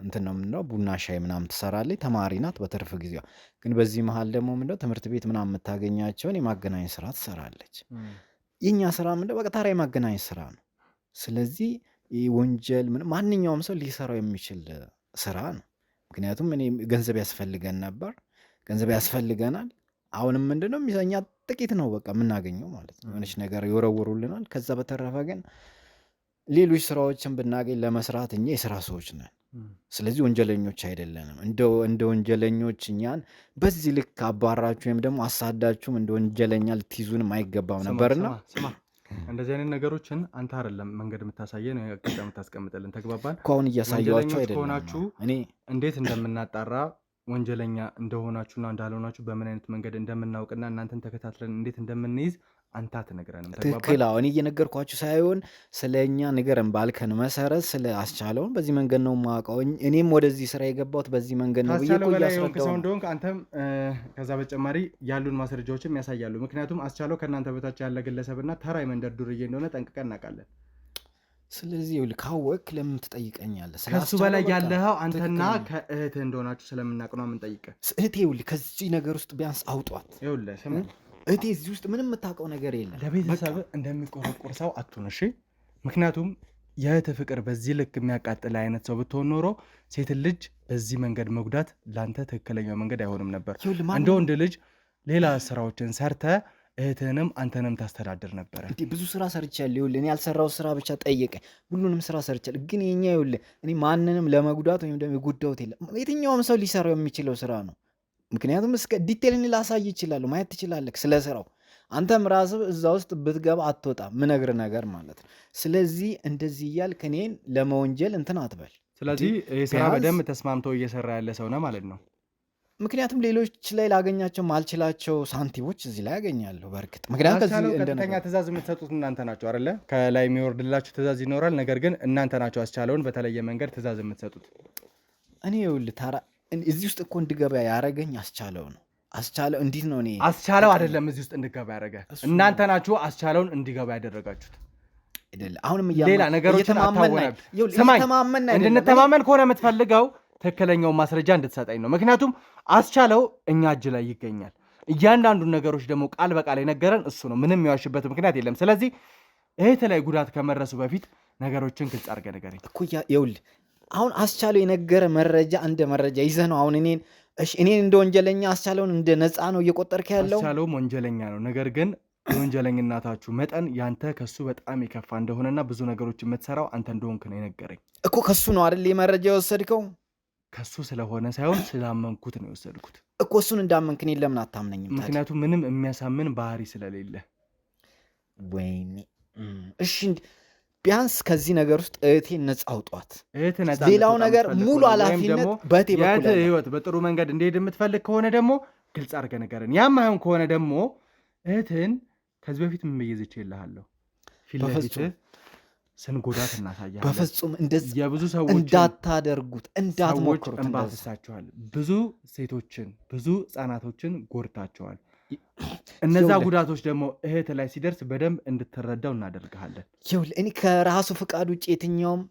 እንትን ነው ምንድነው ቡና ሻይ ምናምን ትሰራለች፣ ተማሪ ናት በትርፍ ጊዜዋ። ግን በዚህ መሃል ደግሞ ምንድነው ትምህርት ቤት ምናምን የምታገኛቸውን የማገናኘት ስራ ትሰራለች። የኛ ስራ ምንድነው በቃ ተራ የማገናኘት ስራ ነው። ስለዚህ ወንጀል ማንኛውም ሰው ሊሰራው የሚችል ስራ ነው። ምክንያቱም እኔ ገንዘብ ያስፈልገን ነበር፣ ገንዘብ ያስፈልገናል። አሁንም ምንድነው የሚሰኛ ጥቂት ነው በቃ የምናገኘው ማለት ነው። የሆነች ነገር ይወረውሩልናል። ከዛ በተረፈ ግን ሌሎች ስራዎችን ብናገኝ ለመስራት እኛ የስራ ሰዎች ነን። ስለዚህ ወንጀለኞች አይደለንም። እንደ ወንጀለኞች እኛን በዚህ ልክ አባራችሁ ወይም ደግሞ አሳዳችሁም እንደ ወንጀለኛ ልትይዙንም አይገባም ነበርና እንደዚህ አይነት ነገሮችን አንተ አይደለም መንገድ የምታሳየን አቅጣጫ የምታስቀምጥልን። ተግባባን እኮ አሁን እያሳየኋችሁ አይደለም እኔ እንዴት እንደምናጣራ ወንጀለኛ እንደሆናችሁና እንዳልሆናችሁ በምን አይነት መንገድ እንደምናውቅና እናንተን ተከታትለን እንዴት እንደምንይዝ አንተ አትነግረንም። ትክክል። አሁን እየነገርኳችሁ ሳይሆን ስለኛ ንገረን ባልከን መሰረት ስለ አስቻለውን በዚህ መንገድ ነው የማውቀው። እኔም ወደዚህ ስራ የገባሁት በዚህ መንገድ ነው ብዬ እኮ እያስረዳሁ እንደሆንክ አንተም ከዛ በተጨማሪ ያሉን ማስረጃዎችም ያሳያሉ። ምክንያቱም አስቻለው ከእናንተ በታች ያለ ግለሰብና ተራ መንደር ዱርዬ እንደሆነ ጠንቅቀን እናውቃለን። ስለዚህ ይኸውልህ ካወቅክ ለምን ትጠይቀኛለህ? ከሱ በላይ ያለኸው አንተና ከእህትህ እንደሆናችሁ ስለምናውቅ ነው የምንጠይቅህ። እህቴ ይኸውልህ ከዚህ ነገር ውስጥ ቢያንስ አውጧት። ይኸውልህ ስማ እህቴ እዚህ ውስጥ ምንም የምታውቀው ነገር የለም። ለቤተሰብ እንደሚቆረቆር ሰው አትሁን እሺ። ምክንያቱም የእህትህ ፍቅር በዚህ ልክ የሚያቃጥል አይነት ሰው ብትሆን ኖሮ ሴት ልጅ በዚህ መንገድ መጉዳት ለአንተ ትክክለኛው መንገድ አይሆንም ነበር። እንደ ወንድ ልጅ ሌላ ስራዎችን ሰርተ እህትህንም አንተንም ታስተዳድር ነበር። እንዴ ብዙ ስራ ሰርቻለሁ። ይኸውልህ እኔ ያልሰራው ስራ ብቻ ጠየቀኝ። ሁሉንም ስራ ሰርቻለሁ። ግን የኛ ይኸውልህ እኔ ማንንም ለመጉዳት ወይም ደግሞ የጉዳውት የለም። የትኛውም ሰው ሊሰራው የሚችለው ስራ ነው። ምክንያቱም እስከ ዲቴል ላሳይ ይችላሉ፣ ማየት ትችላለህ ስለ ስራው። አንተም ራስህ እዛ ውስጥ ብትገባ አትወጣም፣ ምነግር ነገር ማለት ነው። ስለዚህ እንደዚህ እያልክ እኔን ለመወንጀል እንትን አትበል። ስለዚህ ይህ ስራ በደንብ ተስማምቶ እየሰራ ያለ ሰው ነው ማለት ነው። ምክንያቱም ሌሎች ላይ ላገኛቸው ማልችላቸው ሳንቲሞች እዚህ ላይ ያገኛለሁ በእርግጥ። ምክንያቱም ከዚህ ቀጥተኛ ትእዛዝ የምትሰጡት እናንተ ናቸው አይደለ? ከላይ የሚወርድላችሁ ትእዛዝ ይኖራል። ነገር ግን እናንተ ናቸው አስቻለውን በተለየ መንገድ ትእዛዝ የምትሰጡት። እኔ ይኸውልህ ታራ እዚህ ውስጥ እኮ እንድገባ ያደረገኝ አስቻለው ነው። አስቻለው እንዴት ነው? እኔ አስቻለው አይደለም እዚህ ውስጥ እንድገባ ያደረገ፣ እናንተ ናችሁ አስቻለውን እንዲገባ ያደረጋችሁት አይደለ? አሁንም ሌላ ነገሮችን እንድንተማመን ከሆነ የምትፈልገው ትክክለኛው ማስረጃ እንድትሰጠኝ ነው። ምክንያቱም አስቻለው እኛ እጅ ላይ ይገኛል። እያንዳንዱን ነገሮች ደግሞ ቃል በቃል የነገረን እሱ ነው። ምንም የሚዋሽበት ምክንያት የለም። ስለዚህ እህት ላይ ጉዳት ከመድረሱ በፊት ነገሮችን ግልጽ አድርገህ ንገረኝ እኮ። ይኸውልህ አሁን አስቻለው የነገረ መረጃ እንደ መረጃ ይዘህ ነው አሁን እኔን እንደ ወንጀለኛ አስቻለውን እንደ ነፃ ነው እየቆጠርክ ያለው። አስቻለውም ወንጀለኛ ነው። ነገር ግን የወንጀለኝነታችሁ መጠን ያንተ ከሱ በጣም የከፋ እንደሆነና ብዙ ነገሮች የምትሰራው አንተ እንደሆንክ ነው የነገረኝ እኮ። ከሱ ነው አይደል መረጃ የወሰድከው? ከሱ ስለሆነ ሳይሆን ስላመንኩት ነው የወሰድኩት እኮ። እሱን እንዳመንክ እኔን ለምን አታምነኝም? ምክንያቱም ምንም የሚያሳምን ባህሪ ስለሌለ። ወይኔ እሺ ቢያንስ ከዚህ ነገር ውስጥ እህቴን ነፃ አውጧት። ሌላው ነገር ሙሉ ኃላፊነት በእህቴ በኩል ያለ። ህይወት በጥሩ መንገድ እንዲሄድ የምትፈልግ ከሆነ ደግሞ ግልጽ አድርገህ ንገረን። ያም አይሆን ከሆነ ደግሞ እህትን ከዚህ በፊት ምን ብዬዝቼ ይልሃለሁ ፊት ለፊት ስንጎዳት እናሳያለን። በፍጹም እንደዚህ የብዙ ሰዎች እንዳታደርጉት እንዳትሞክሩት። እንባፍሳችኋል። ብዙ ሴቶችን ብዙ ህፃናቶችን ጎድታቸዋል። እነዛ ጉዳቶች ደግሞ እህት ላይ ሲደርስ በደንብ እንድትረዳው እናደርግሃለን። ይኸውልህ እኔ ከራሱ ፍቃድ ውጭ የትኛውም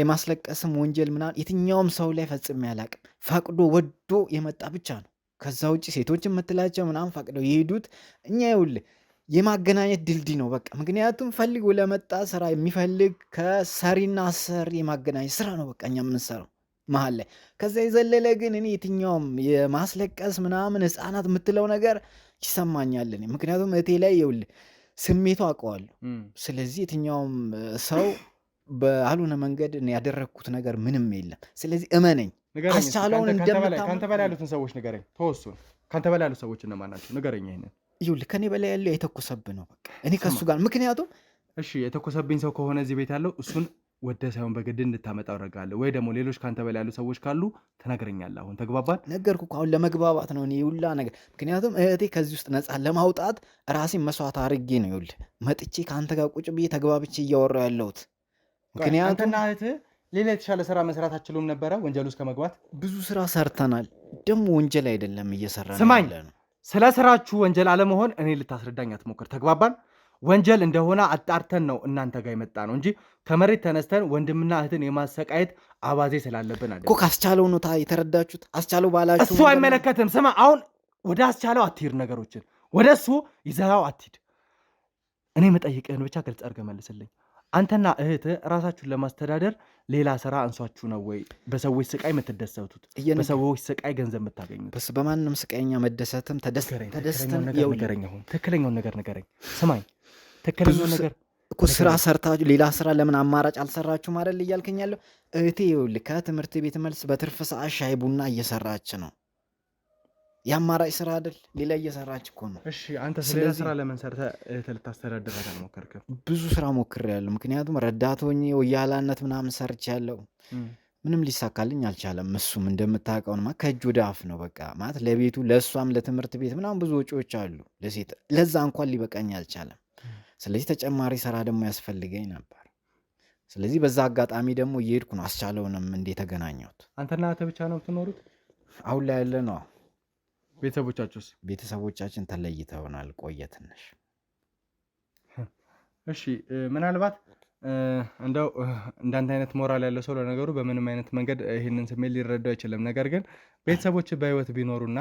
የማስለቀስም ወንጀል ምናምን የትኛውም ሰው ላይ ፈጽሜ አላቅም። ፈቅዶ ወዶ የመጣ ብቻ ነው። ከዛ ውጭ ሴቶች የምትላቸው ምናምን ፈቅደው የሄዱት እኛ ይኸውልህ የማገናኘት ድልድይ ነው በቃ። ምክንያቱም ፈልጎ ለመጣ ስራ የሚፈልግ ከሰሪና ሰሪ የማገናኘት ስራ ነው በቃ እኛ የምንሰራው መሀል ላይ። ከዛ የዘለለ ግን እኔ የትኛውም የማስለቀስ ምናምን ህፃናት የምትለው ነገር ይሰማኛል እኔ። ምክንያቱም እህቴ ላይ ይኸውልህ ስሜቱ አውቀዋለሁ። ስለዚህ የትኛውም ሰው ባልሆነ መንገድ ያደረግኩት ነገር ምንም የለም። ስለዚህ እመነኝ። አስቻለውን ከአንተ በላይ ያሉትን ሰዎች ንገረኝ። ተወሱን ከአንተ በላይ ያሉት ሰዎች እነማን ናቸው? ንገረኝ። ይሄንን ይኸውልህ ከኔ በላይ ያለው የተኮሰብህ ነው በቃ እኔ ከሱ ጋር ምክንያቱም እሺ የተኮሰብኝ ሰው ከሆነ እዚህ ቤት ያለው እሱን ወደ ሳይሆን በግድ እንድታመጣ አደርጋለሁ። ወይ ደግሞ ሌሎች ከአንተ በላይ ያሉ ሰዎች ካሉ ትነግረኛለህ። አሁን ተግባባን? ነገርኩህ እኮ አሁን ለመግባባት ነው እኔ ሁላ ነገር። ምክንያቱም እህቴ ከዚህ ውስጥ ነፃ ለማውጣት ራሴን መስዋዕት አድርጌ ነው ይኸውልህ መጥቼ ከአንተ ጋር ቁጭ ብዬ ተግባብቼ እያወራሁ ያለሁት። ምክንያቱም አንተና እህትህ ሌላ የተሻለ ስራ መስራት አትችሉም ነበረ? ወንጀል ውስጥ ከመግባት ብዙ ስራ ሰርተናል። ደግሞ ወንጀል አይደለም እየሰራን ስማኝ፣ ያለ ነው። ስለ ስራችሁ ወንጀል አለመሆን እኔ ልታስረዳኝ አትሞክር። ተግባባን? ወንጀል እንደሆነ አጣርተን ነው እናንተ ጋር የመጣ ነው እንጂ ከመሬት ተነስተን ወንድምና እህትን የማሰቃየት አባዜ ስላለብን አይደለም እኮ። ካስቻለው ነው የተረዳችሁት። አስቻለው ባላችሁ እሱ አይመለከትም። ስማ፣ አሁን ወደ አስቻለው አትሂድ፣ ነገሮችን ወደ እሱ ይዘኸው አትሂድ። እኔ መጠይቅህን ብቻ ግልጽ አድርገህ መልስልኝ። አንተና እህትህ ራሳችሁን ለማስተዳደር ሌላ ስራ አንሷችሁ ነው ወይ በሰዎች ስቃይ የምትደሰቱት? በሰዎች ስቃይ ገንዘብ የምታገኙት? በማንም ስቃይኛ መደሰትም ተደስተን ትክክለኛውን ነገር ንገረኝ። ስማኝ፣ ትክክለኛውን ነገር እኮ ስራ ሰርታችሁ ሌላ ስራ ለምን አማራጭ አልሰራችሁም አይደል እያልከኝ ያለው? እህቴ ይኸውልህ ከትምህርት ቤት መልስ በትርፍ ሰዓት ሻይ ቡና እየሰራች ነው። የአማራጭ ስራ አይደል ሌላ እየሰራች እኮ ነው። እሺ አንተ ስለሌላ ስራ ለምን ሰርተህ እህትህ ልታስተዳድራት አልሞከርክም? ብዙ ስራ ሞክሬያለሁ። ምክንያቱም ረዳት ሆኜ ወያላነት ምናምን ሰርቻለሁ። ምንም ሊሳካልኝ አልቻለም። እሱም እንደምታውቀውማ ከእጅ ወደ አፍ ነው በቃ። ማለት ለቤቱ ለእሷም ለትምህርት ቤት ምናምን ብዙ ወጪዎች አሉ ለሴት፣ ለዛ እንኳን ሊበቃኝ አልቻለም። ስለዚህ ተጨማሪ ስራ ደግሞ ያስፈልገኝ ነበር። ስለዚህ በዛ አጋጣሚ ደግሞ እየሄድኩ ነው አስቻለውንም እንዴት ተገናኘሁት። አንተና እህትህ ብቻ ነው የምትኖሩት? አሁን ላይ ያለ ነው። ቤተሰቦቻችሁስ? ቤተሰቦቻችን ተለይተውናል ቆየ ትንሽ። እሺ ምናልባት እንደው እንዳንተ አይነት ሞራል ያለው ሰው ለነገሩ በምንም አይነት መንገድ ይህንን ስሜት ሊረዳው አይችልም። ነገር ግን ቤተሰቦች በህይወት ቢኖሩና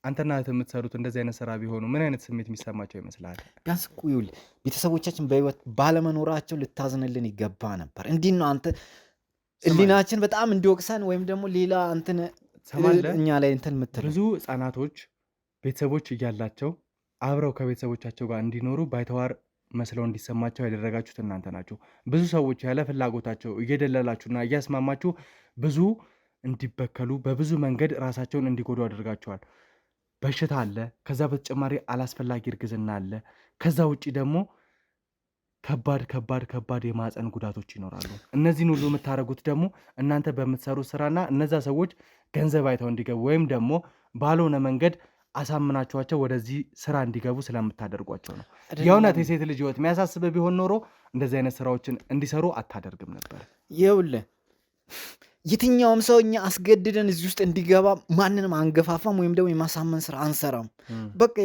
አንተና እህትህ የምትሰሩት እንደዚህ አይነት ስራ ቢሆኑ ምን አይነት ስሜት የሚሰማቸው ይመስልሃል? ቢያንስ እኮ ይኸውልህ ቤተሰቦቻችን በህይወት ባለመኖራቸው ልታዝንልን ይገባ ነበር። እንዲህ ነው አንተ ህሊናችን በጣም እንዲወቅሰን ወይም ደግሞ ሌላ እንትን እኛ ላይ እንትን የምትለው። ብዙ ህጻናቶች ቤተሰቦች እያላቸው አብረው ከቤተሰቦቻቸው ጋር እንዲኖሩ ባይተዋር መስለው እንዲሰማቸው ያደረጋችሁት እናንተ ናችሁ። ብዙ ሰዎች ያለ ፍላጎታቸው እየደለላችሁና እያስማማችሁ ብዙ እንዲበከሉ በብዙ መንገድ ራሳቸውን እንዲጎዱ አድርጋቸዋል። በሽታ አለ፣ ከዛ በተጨማሪ አላስፈላጊ እርግዝና አለ። ከዛ ውጭ ደግሞ ከባድ የማፀን ጉዳቶች ይኖራሉ። እነዚህን ሁሉ የምታደርጉት ደግሞ እናንተ በምትሰሩት ስራና እነዛ ሰዎች ገንዘብ አይተው እንዲገቡ ወይም ደግሞ ባልሆነ መንገድ አሳምናችኋቸው ወደዚህ ስራ እንዲገቡ ስለምታደርጓቸው ነው። የእውነት የሴት ልጅ ህይወት የሚያሳስበ ቢሆን ኖሮ እንደዚህ አይነት ስራዎችን እንዲሰሩ አታደርግም ነበር። ይኸውልህ የትኛውም ሰው እኛ አስገድደን እዚህ ውስጥ እንዲገባ ማንንም አንገፋፋም፣ ወይም ደግሞ የማሳመን ስራ አንሰራም። በቃ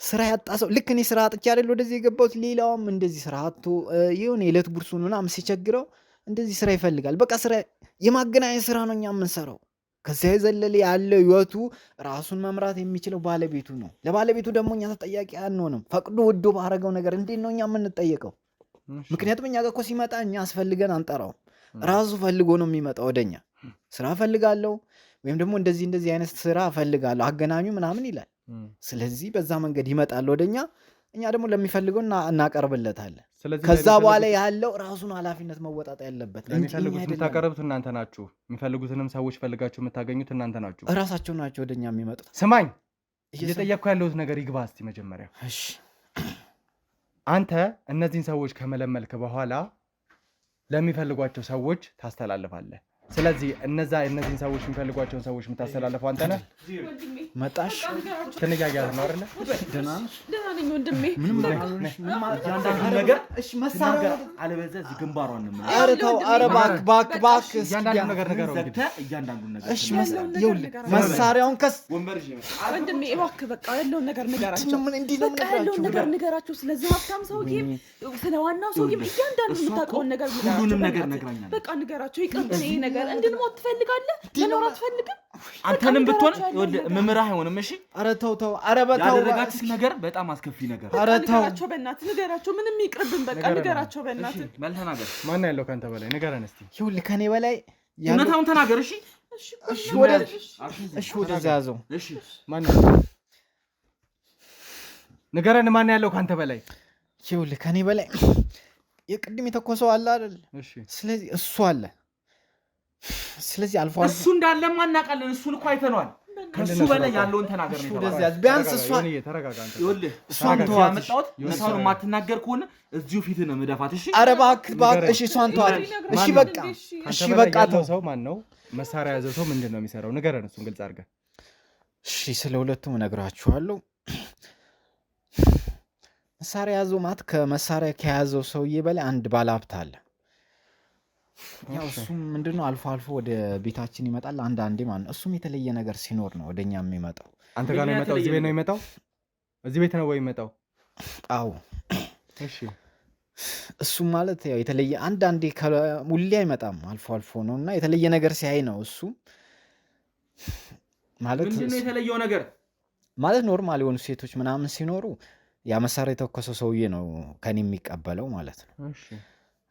ስራ ያጣ ሰው ልክ እኔ ስራ አጥቼ አይደል ወደዚህ የገባሁት። ሌላውም እንደዚህ ስራ አጥቶ የሆነ የዕለት ጉርሱን ምናምን ሲቸግረው እንደዚህ ስራ ይፈልጋል። በቃ ስራ የማገናኘት ስራ ነው እኛ የምንሰራው። ከዚያ የዘለለ ያለው ህይወቱ ራሱን መምራት የሚችለው ባለቤቱ ነው። ለባለቤቱ ደግሞ እኛ ተጠያቂ አንሆንም። ፈቅዶ ወዶ ባረገው ነገር እንዴት ነው እኛ የምንጠየቀው? ምክንያቱም እኛ ጋር እኮ ሲመጣ እኛ አስፈልገን አንጠራው። ራሱ ፈልጎ ነው የሚመጣው ወደኛ። ስራ ፈልጋለሁ ወይም ደግሞ እንደዚህ አይነት ስራ ፈልጋለሁ አገናኙ ምናምን ይላል። ስለዚህ በዛ መንገድ ይመጣል ወደኛ። እኛ ደግሞ ለሚፈልገው እናቀርብለታለን። ከዛ በኋላ ያለው ራሱን ኃላፊነት መወጣት ያለበት። ለሚፈልጉት የምታቀርቡት እናንተ ናችሁ። የሚፈልጉትንም ሰዎች ፈልጋችሁ የምታገኙት እናንተ ናችሁ። እራሳቸው ናቸው ወደኛ የሚመጡት። ስማኝ፣ እየጠየቅኩ ያለሁት ነገር ይግባ እስቲ መጀመሪያ። አንተ እነዚህን ሰዎች ከመለመልክ በኋላ ለሚፈልጓቸው ሰዎች ታስተላልፋለህ። ስለዚህ እነዚህን ሰዎች የሚፈልጓቸውን ሰዎች የምታስተላልፈው አንተ ነህ። መጣሽ ትንያያዝ ነው አይደለ? ደህና ነኝ ወንድሜ። ያንዳንዱ ነገር እሺ መሳሪያ አለበለዚያ እዚህ ግንባሯን ነው። ኧረ ተው፣ ኧረ እባክህ እያንዳንዱ ነገር ንገረው። እያንዳንዱ ነገር እሺ መሳሪያውን ከስ ወንበር ይዤ ወንድሜ እባክህ በቃ ያለውን ነገር ንገራቸው። በቃ ያለውን ነገር ንገራቸው። ስለዚህ ሀብታም ሰውዬ ስለ ዋናው ሰውዬ እያንዳንዱ የምታውቀውን ነገር ንገራቸው። ሁሉንም ነገር ነግራኛለች። በቃ ንገራቸው። ይቀርብኝ ይሄ ነገር እንድንሞት ትፈልጋለህ? መኖር አትፈልግም? አንተንም ብትሆን መምራህ አይሆንም። እሺ ኧረ ተው፣ ኧረ በተው ያደረጋችሁት ነገር በጣም አስከፊ ነገር። ኧረ ተው ንገራቸው፣ በእናትህ ንገራቸው። ምንም ይቅርብን፣ በቃ ንገራቸው በእናትህ። መልተናገር። ማን ያለው ካንተ በላይ ንገረን እስቲ። ይኸውልህ ከኔ በላይ እውነታውን ተናገር። እሺ ወደዛ ያዘው። እሺ ማን ንገረን፣ ማን ያለው ካንተ በላይ? ይኸውልህ ከኔ በላይ የቅድም የተኮሰው አለ አይደል? እሺ ስለዚህ እሱ አለ። ስለዚህ አልፎ እሱ እንዳለ ማናቃለን። እሱን እኮ አይተነዋል። ከሱ በላይ ያለውን ተናገር ነው። ወደዚያ ቢያንስ እሷን ተረጋጋ። ይኸውልህ እሷን ተዋት። ያመጣሁት እሷን የማትናገር ከሆነ እዚሁ ፊትህ ነው የምደፋት። እሺ ኧረ እባክህ እሺ እሷን ተዋት። እሺ በቃ ተው። ሰው ማን ነው? መሳሪያ ያዘው ሰው ምንድን ነው የሚሰራው? ንገረን፣ እሱን ግልጽ አድርገህ። እሺ ስለ ሁለቱም እነግራችኋለሁ። መሳሪያ ያዘው ማለት ከመሳሪያ ከያዘው ሰውዬ በላይ አንድ ባለሀብት አለ። ያው እሱም ምንድነው አልፎ አልፎ ወደ ቤታችን ይመጣል አንዳንዴ ማለት ነው። እሱም የተለየ ነገር ሲኖር ነው ወደኛ የሚመጣው። አንተ ጋር ነው የሚመጣው? እዚህ ቤት ነው የሚመጣው? እዚህ ቤት ነው ወይ የሚመጣው? አዎ። እሺ እሱም ማለት ያው የተለየ አንዳንዴ ሁሌ አይመጣም፣ አልፎ አልፎ ነው እና የተለየ ነገር ሲያይ ነው እሱ ማለት። ምንድነው የተለየው ነገር? ማለት ኖርማል የሆኑ ሴቶች ምናምን ሲኖሩ ያ መሳሪያ የተኮሰው ሰውዬ ነው ከኔ የሚቀበለው ማለት ነው። እሺ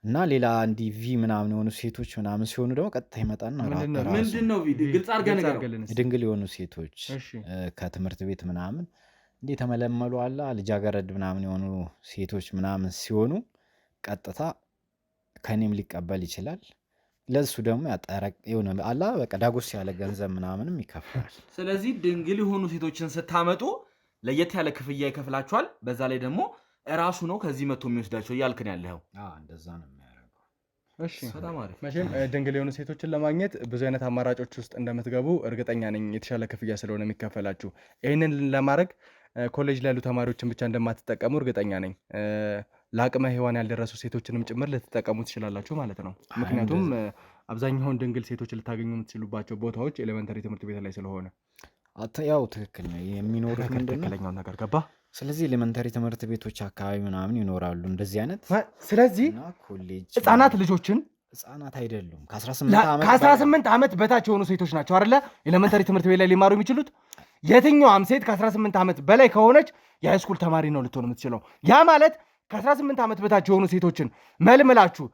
እና ሌላ እንዲህ ቪ ምናምን የሆኑ ሴቶች ምናምን ሲሆኑ ደግሞ ቀጥታ ይመጣና ምንድነው ግልጽ አድርገህ ነገር ድንግል የሆኑ ሴቶች ከትምህርት ቤት ምናምን እንዲህ ተመለመሉ አላ ልጃገረድ ምናምን የሆኑ ሴቶች ምናምን ሲሆኑ ቀጥታ ከኔም ሊቀበል ይችላል። ለሱ ደግሞ ያጠረቅ የሆነ አላ በቃ ዳጎስ ያለ ገንዘብ ምናምንም ይከፍላል። ስለዚህ ድንግል የሆኑ ሴቶችን ስታመጡ ለየት ያለ ክፍያ ይከፍላችኋል። በዛ ላይ ደግሞ እራሱ ነው ከዚህ መጥቶ የሚወስዳቸው እያልክን ያለው። እንደዛ ነው የሚያደርገው። እሺ በጣም አሪፍ። መቼም ድንግል የሆኑ ሴቶችን ለማግኘት ብዙ አይነት አማራጮች ውስጥ እንደምትገቡ እርግጠኛ ነኝ። የተሻለ ክፍያ ስለሆነ የሚከፈላችሁ ይህንን ለማድረግ ኮሌጅ ላይ ያሉ ተማሪዎችን ብቻ እንደማትጠቀሙ እርግጠኛ ነኝ። ለአቅመ ሔዋን ያልደረሱ ሴቶችንም ጭምር ልትጠቀሙ ትችላላችሁ ማለት ነው። ምክንያቱም አብዛኛውን ድንግል ሴቶች ልታገኙ የምትችሉባቸው ቦታዎች ኤሌመንተሪ ትምህርት ቤት ላይ ስለሆነ ያው ትክክል ነው የሚኖሩት ትክክለኛው ነገር ገባ። ስለዚህ ኤሌመንተሪ ትምህርት ቤቶች አካባቢ ምናምን ይኖራሉ እንደዚህ አይነት። ስለዚህ ኮሌጅ ህጻናት ልጆችን ህጻናት አይደሉም ከ18 ዓመት በታች የሆኑ ሴቶች ናቸው አይደለ ኤሌመንተሪ ትምህርት ቤት ላይ ሊማሩ የሚችሉት። የትኛውም ሴት ከ18 ዓመት በላይ ከሆነች የሃይስኩል ተማሪ ነው ልትሆን የምትችለው። ያ ማለት ከ18 ዓመት በታች የሆኑ ሴቶችን መልምላችሁ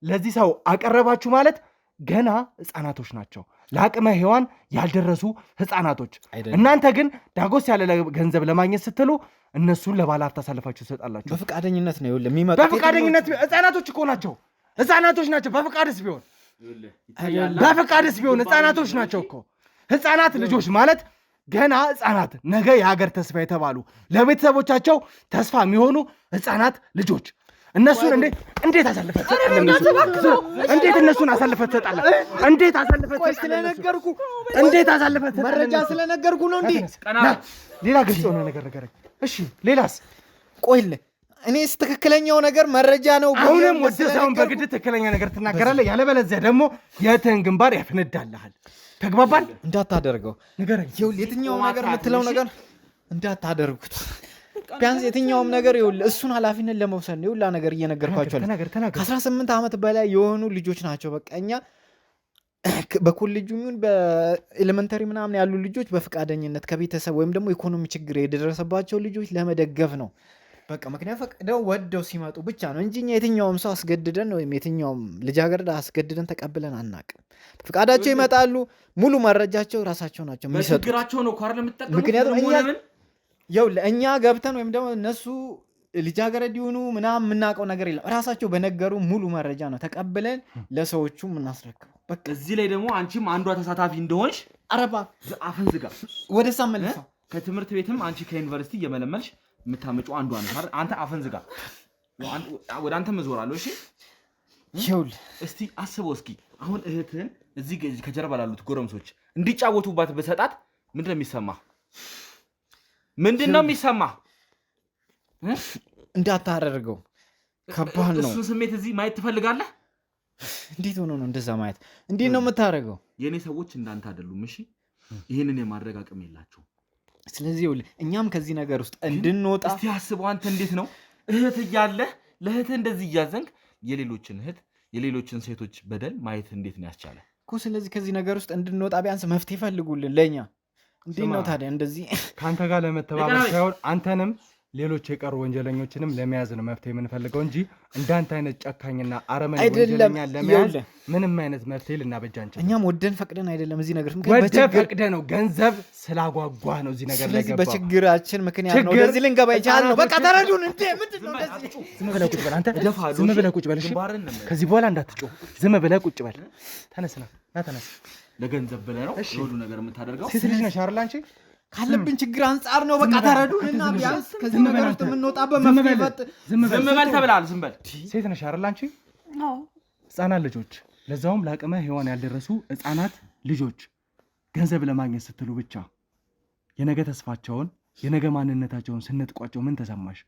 ለዚህ ሰው አቀረባችሁ ማለት ገና ህፃናቶች ናቸው፣ ለአቅመ ሔዋን ያልደረሱ ህፃናቶች። እናንተ ግን ዳጎስ ያለ ገንዘብ ለማግኘት ስትሉ እነሱን ለባለሀብት አሳልፋችሁ ትሰጣላችሁ። በፍቃደኝነት ነው የሚመጡት። በፍቃደኝነት ህፃናቶች እኮ ናቸው፣ ህፃናቶች ናቸው። በፍቃድስ ቢሆን ህፃናቶች ናቸው እኮ። ህፃናት ልጆች ማለት ገና ህፃናት፣ ነገ የሀገር ተስፋ የተባሉ ለቤተሰቦቻቸው ተስፋ የሚሆኑ ህፃናት ልጆች። እነሱን እንዴት አሳልፈህ ትሰጣለህ? እንዴት እነሱን አሳልፈህ ትሰጣለህ? እንዴት አሳልፈህ ስለነገርኩ መረጃ ስለነገርኩ ነው እንዴ? ሌላ ግልጽ የሆነ ነገር ንገረኝ። እሺ ሌላስ? ቆይልህ እኔስ ትክክለኛው ነገር መረጃ ነው። አሁንም ወደ ሳይሆን በግድ ትክክለኛ ነገር ትናገራለህ። ያለበለዚያ ደግሞ የትህን ግንባር ያፈነዳልሃል። ተግባባን? እንዳታደርገው ንገረኝ። የትኛውም ነገር የምትለው ነገር እንዳታደርጉት። ቢያንስ የትኛውም ነገር ይኸውልህ እሱን ኃላፊነት ለመውሰድ ነው ሁላ ነገር እየነገርኳቸዋለሁ። ከ18 ዓመት በላይ የሆኑ ልጆች ናቸው። በቃ እኛ በኮሌጁ ይሁን በኤሌመንተሪ ምናምን ያሉ ልጆች በፈቃደኝነት ከቤተሰብ ወይም ደግሞ ኢኮኖሚ ችግር የደረሰባቸው ልጆች ለመደገፍ ነው። በቃ ምክንያት ፈቅደው ወደው ሲመጡ ብቻ ነው እንጂ እኛ የትኛውም ሰው አስገድደን ወይም የትኛውም ልጃገረድ አስገድደን ተቀብለን አናውቅም። ፈቃዳቸው ይመጣሉ። ሙሉ መረጃቸው ራሳቸው ናቸው የሚሰጡት። በችግራቸው ነው ኳር ለምትጠቀሙት። ምክንያቱም እኛ ገብተን ወይም ደግሞ እነሱ ልጃገረድ ይሁኑ ምናምን የምናውቀው ነገር የለም። ራሳቸው በነገሩ ሙሉ መረጃ ነው ተቀብለን ለሰዎቹ የምናስረክበው። በቃ እዚህ ላይ ደግሞ አንቺም አንዷ ተሳታፊ እንደሆንሽ አረባ አፈን ዝጋ። ወደ ሳመልሰው ከትምህርት ቤትም አንቺ ከዩኒቨርሲቲ እየመለመልሽ የምታመጪው አንዷ ነው። አንተ አፈን ዝጋ። ወደ አንተ እዞራለሁ። እሺ ይኸውልህ እስቲ አስበው እስኪ አሁን እህትህን እዚህ ከጀርባ ላሉት ጎረምሶች እንዲጫወቱባት በሰጣት ምንድነው የሚሰማ? ምንድነው የሚሰማ? እንዳታደርገው ከባድ ነው። እሱን ስሜት እዚህ ማየት ትፈልጋለህ? እንዴት ሆኖ ነው እንደዛ ማየት? እንዴት ነው የምታደርገው? የኔ ሰዎች እንዳንተ አይደሉም። እሺ ይሄንን የማድረግ አቅም የላቸውም። ስለዚህ እኛም ከዚህ ነገር ውስጥ እንድንወጣ እስቲ አስበው። አንተ እንዴት ነው እህት እያለህ ለእህትህ እንደዚህ እያዘንክ የሌሎችን እህት የሌሎችን ሴቶች በደል ማየት እንዴት ነው ያስቻለ እኮ? ስለዚህ ከዚህ ነገር ውስጥ እንድንወጣ ቢያንስ መፍትሄ ፈልጉልን ለእኛ። እንዴት ነው ታዲያ እንደዚህ ከአንተ ጋር ለመተባበር ሳይሆን አንተንም ሌሎች የቀሩ ወንጀለኞችንም ለመያዝ ነው መፍትሄ የምንፈልገው እንጂ እንዳንተ አይነት ጨካኝና አረመኔ ወንጀለኛ ለመያዝ ምንም አይነት መፍትሄ ልናበጃ አንችልም። እኛም ወደን ፈቅደን አይደለም እዚህ ነገር ወደን ፈቅደህ ነው፣ ገንዘብ ስላጓጓህ ነው እዚህ ነገር ላይ ገባህ። በችግራችን ምክንያት ነው ወደዚህ ልንገባ የቻልነው። በቃ ተረዱን። እንዴ ምንድን ነው እንደዚህ? ዝም ብለህ ቁጭ በል አንተ፣ ዝም ብለህ ቁጭ በል እሺ። ከዚህ በኋላ እንዳትጮህ፣ ዝም ብለህ ቁጭ በል። ተነስና ና ተነስ። ለገንዘብ ብለህ ነው ሁሉ ነገር የምታደርገው? ሴት ልጅ ነሽ አይደል አንቺ? ካለብን ችግር አንጻር ነው። በቃ ተረዱንና ቢያንስ ከዚህ ነገር ውስጥ የምንወጣበት መፍትሄ ፈጥ። ዝም በል ተብላል። ዝም በል። ሴት ነሽ አይደል አንቺ? አዎ። ህፃናት ልጆች ለዛውም ለአቅመ ሔዋን ያልደረሱ ህፃናት ልጆች ገንዘብ ለማግኘት ስትሉ ብቻ የነገ ተስፋቸውን የነገ ማንነታቸውን ስንጥቋቸው ምን ተሰማሽ?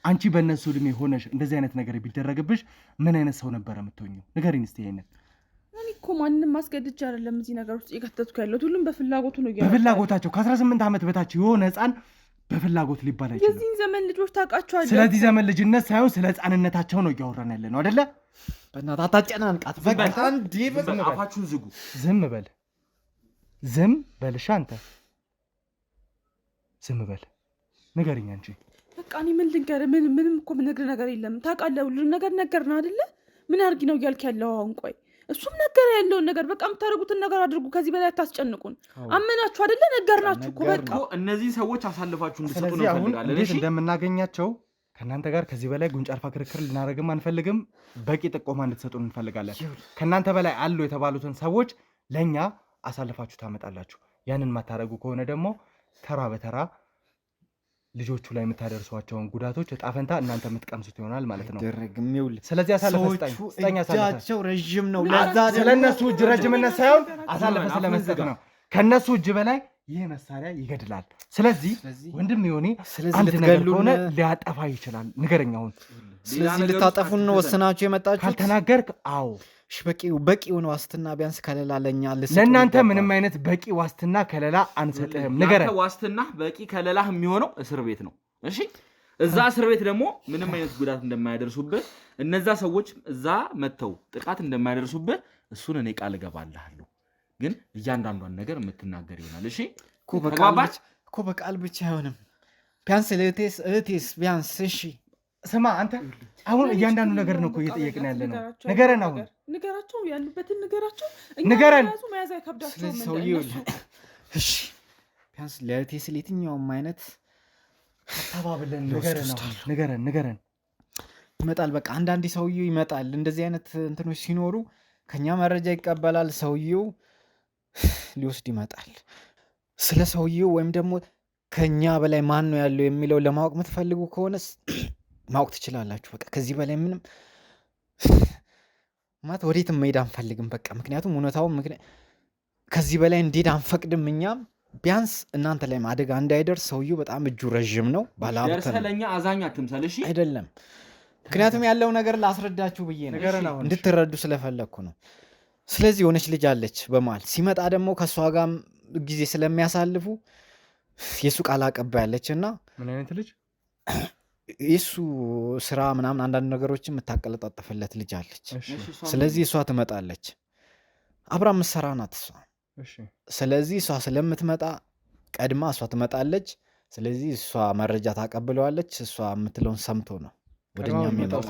አንቺ በእነሱ እድሜ ሆነሽ እንደዚህ አይነት ነገር ቢደረግብሽ ምን አይነት ሰው ነበረ የምትሆኚው? ንገሪኝ እስቲ። ይሄንን እኔ እኮ ማንንም ማስገድጃ አይደለም እዚህ ነገር ውስጥ የከተትኩ ያለሁት። ሁሉም በፍላጎቱ ነው ያለው። በፍላጎታቸው ከ18 ዓመት በታች የሆነ ህፃን በፍላጎት ሊባል አይችልም። የዚህን ዘመን ልጆች ታውቃቸዋለህ። ስለዚህ ዘመን ልጅነት ሳይሆን ስለ ህፃንነታቸው ነው እያወራን ያለ ነው አይደለ? በእናትህ አታጨናንቃት። በቃ አፋችሁን ዝጉ። ዝም በል፣ ዝም በል። እሺ አንተ ዝም በል። ንገሪኝ አንቺ። በቃ እኔ ምን ልንገርህ? ምንም እኮ የምነግርህ ነገር የለም። ታውቃለህ፣ ሁሉንም ነገር ነገርና አይደለ? ምን አድርጊ ነው እያልክ ያለው አሁን? ቆይ እሱም ነገር ያለውን ነገር በቃ የምታደርጉትን ነገር አድርጉ። ከዚህ በላይ አታስጨንቁን። አመናችሁ አይደለ? ነገርናችሁ እኮ በቃ። እነዚህ ሰዎች አሳልፋችሁ እንድትሰጡ ነው ፈልጋለን። እሺ እንደምናገኛቸው ከእናንተ ጋር ከዚህ በላይ ጉንጭ አልፋ ክርክር ልናደርግም አንፈልግም። በቂ ጥቆማ እንድትሰጡን እንፈልጋለን። ከእናንተ በላይ አሉ የተባሉትን ሰዎች ለእኛ አሳልፋችሁ ታመጣላችሁ። ያንን ማታደርጉ ከሆነ ደግሞ ተራ በተራ ልጆቹ ላይ የምታደርሷቸውን ጉዳቶች እጣ ፈንታ እናንተ የምትቀምሱት ይሆናል ማለት ነው። ስለዚህ አሳልፈ ስጠኝ። እጃቸው ረዥም ነው። ስለነሱ እጅ ረጅምነት ሳይሆን አሳልፈ ስለመስጠት ነው። ከነሱ እጅ በላይ ይህ መሳሪያ ይገድላል። ስለዚህ ወንድም ዮኒ አንድ ነገር ከሆነ ሊያጠፋ ይችላል። ንገረኝ አሁን። ስለዚህ ልታጠፉን ነው ወስናችሁ የመጣችሁ? ካልተናገርክ አዎ በቂ የሆነ ዋስትና ቢያንስ ከለላ ለኛ ለእናንተ ምንም አይነት በቂ ዋስትና ከለላ አንሰጥህም። ንገረን። ዋስትና በቂ ከለላ የሚሆነው እስር ቤት ነው። እሺ እዛ እስር ቤት ደግሞ ምንም አይነት ጉዳት እንደማያደርሱብህ፣ እነዛ ሰዎች እዛ መጥተው ጥቃት እንደማያደርሱብህ እሱን እኔ ቃል እገባልሃለሁ። ግን እያንዳንዷን ነገር የምትናገር ይሆናል። እሺ እኮ በቃል ብቻ አይሆንም። ቢያንስ እህቴስ ቢያንስ እሺ ስማ አንተ አሁን እያንዳንዱ ነገር ነው እኮ እየጠየቅን ያለ ነው። ንገረን። አሁን ንገራቸው፣ ያሉበትን ንገራቸው። ንገረን። መያዝ አይከብዳቸውም። ስለዚህ ሰውዬው እሺ ቢያንስ ለእህቴ ስለ የትኛውም አይነት አታባብለን ንገረን። ይመጣል። በቃ አንዳንዴ ሰውዬው ይመጣል። እንደዚህ አይነት እንትኖች ሲኖሩ ከኛ መረጃ ይቀበላል። ሰውዬው ሊወስድ ይመጣል። ስለ ሰውዬው ወይም ደግሞ ከኛ በላይ ማን ነው ያለው የሚለው ለማወቅ የምትፈልጉ ከሆነ ማወቅ ትችላላችሁ። በቃ ከዚህ በላይ ምንም ማለት ወዴትም መሄድ አንፈልግም። በቃ ምክንያቱም እውነታውን ከዚህ በላይ እንዴት አንፈቅድም። እኛም ቢያንስ እናንተ ላይ አደጋ እንዳይደርስ ሰውዬው በጣም እጁ ረዥም ነው። ባለሀብት ነው። ለኛ አዛኝ አትምሰል። እሺ አይደለም፣ ምክንያቱም ያለው ነገር ላስረዳችሁ ብዬ ነው፣ እንድትረዱ ስለፈለግኩ ነው። ስለዚህ የሆነች ልጅ አለች በመሀል ሲመጣ ደግሞ ከእሷ ጋር ጊዜ ስለሚያሳልፉ የሱ ቃል አቀባይ ያለች እና ምን አይነት ልጅ የሱ ስራ ምናምን አንዳንድ ነገሮችን የምታቀለጣጠፍለት ልጅ አለች። ስለዚህ እሷ ትመጣለች። አብራ የምትሰራ ናት እሷ። ስለዚህ እሷ ስለምትመጣ ቀድማ እሷ ትመጣለች። ስለዚህ እሷ መረጃ ታቀብለዋለች። እሷ የምትለውን ሰምቶ ነው ወደኛ የሚመጣው።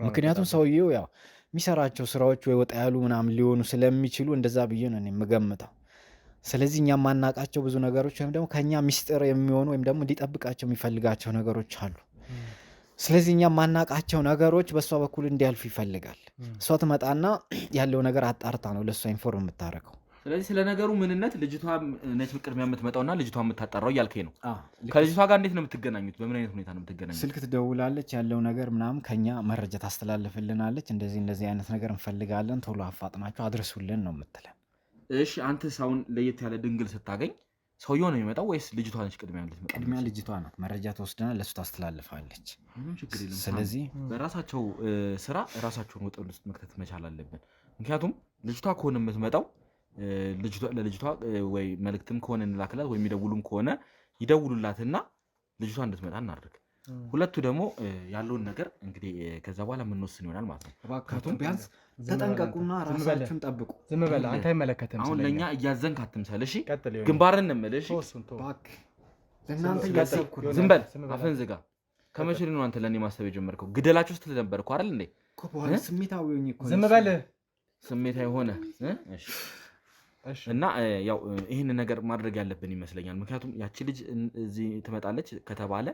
ምክንያቱም ሰውዬው ያው የሚሰራቸው ስራዎች ወይ ወጣ ያሉ ምናምን ሊሆኑ ስለሚችሉ እንደዛ ብዬ ነው የምገምተው። ስለዚህ እኛ ማናቃቸው ብዙ ነገሮች ወይም ደግሞ ከኛ ሚስጥር የሚሆኑ ወይም ደግሞ እንዲጠብቃቸው የሚፈልጋቸው ነገሮች አሉ። ስለዚህ እኛ ማናቃቸው ነገሮች በእሷ በኩል እንዲያልፉ ይፈልጋል። እሷ ትመጣና ያለው ነገር አጣርታ ነው ለእሷ ኢንፎርም የምታደርገው። ስለዚህ ስለ ነገሩ ምንነት ልጅቷ ነች ቅድሚያ የምትመጣውና ልጅቷ የምታጣራው እያልከኝ ነው። ከልጅቷ ጋር እንዴት ነው የምትገናኙት? በምን አይነት ሁኔታ ነው የምትገናኙት? ስልክ ትደውላለች፣ ያለው ነገር ምናምን ከኛ መረጃ ታስተላልፍልናለች። እንደዚህ አይነት ነገር እንፈልጋለን፣ ቶሎ አፋጥናችሁ አድርሱልን ነው የምትለን። እሺ አንተስ አሁን ለየት ያለ ድንግል ስታገኝ ሰውየው ነው የሚመጣው ወይስ ልጅቷ ነች ቅድሚያ የምትመጣው? ቅድሚያ ልጅቷ ናት። መረጃ ተወስደና ለሱ ታስተላልፋለች። ስለዚህ በራሳቸው ስራ ራሳቸውን ወጥተው መክተት መቻል አለብን። ምክንያቱም ልጅቷ ከሆነ የምትመጣው ለልጅቷ ወይ መልእክትም ከሆነ እንላክላት ወይ የሚደውሉም ከሆነ ይደውሉላትና ልጅቷ እንድትመጣ እናድርግ። ሁለቱ ደግሞ ያለውን ነገር እንግዲህ ከዛ በኋላ የምንወስን ይሆናል ማለት ነው። እባካችሁን ቢያንስ ተጠንቀቁና ራሳችሁን ጠብቁ። ዝም በል አንተ አይመለከትም። አሁን ለኛ እያዘንክ አትምሰል እሺ። ግንባርን እንመለሽ እባክህ ለእናንተ እያሰብኩ ነው። ዝም በል አፈን ዝጋ። ከመቼ ነው አንተ ለኔ ማሰብ የጀመርከው? ግደላችሁ ስትል ነበር እኮ አይደል እንዴ? ስሜታዊ ሆኜ እኮ ዝም በል ስሜታዊ ሆነ። እሺ እና ያው ይሄን ነገር ማድረግ ያለብን ይመስለኛል። ምክንያቱም ያቺ ልጅ እዚህ ትመጣለች ከተባለ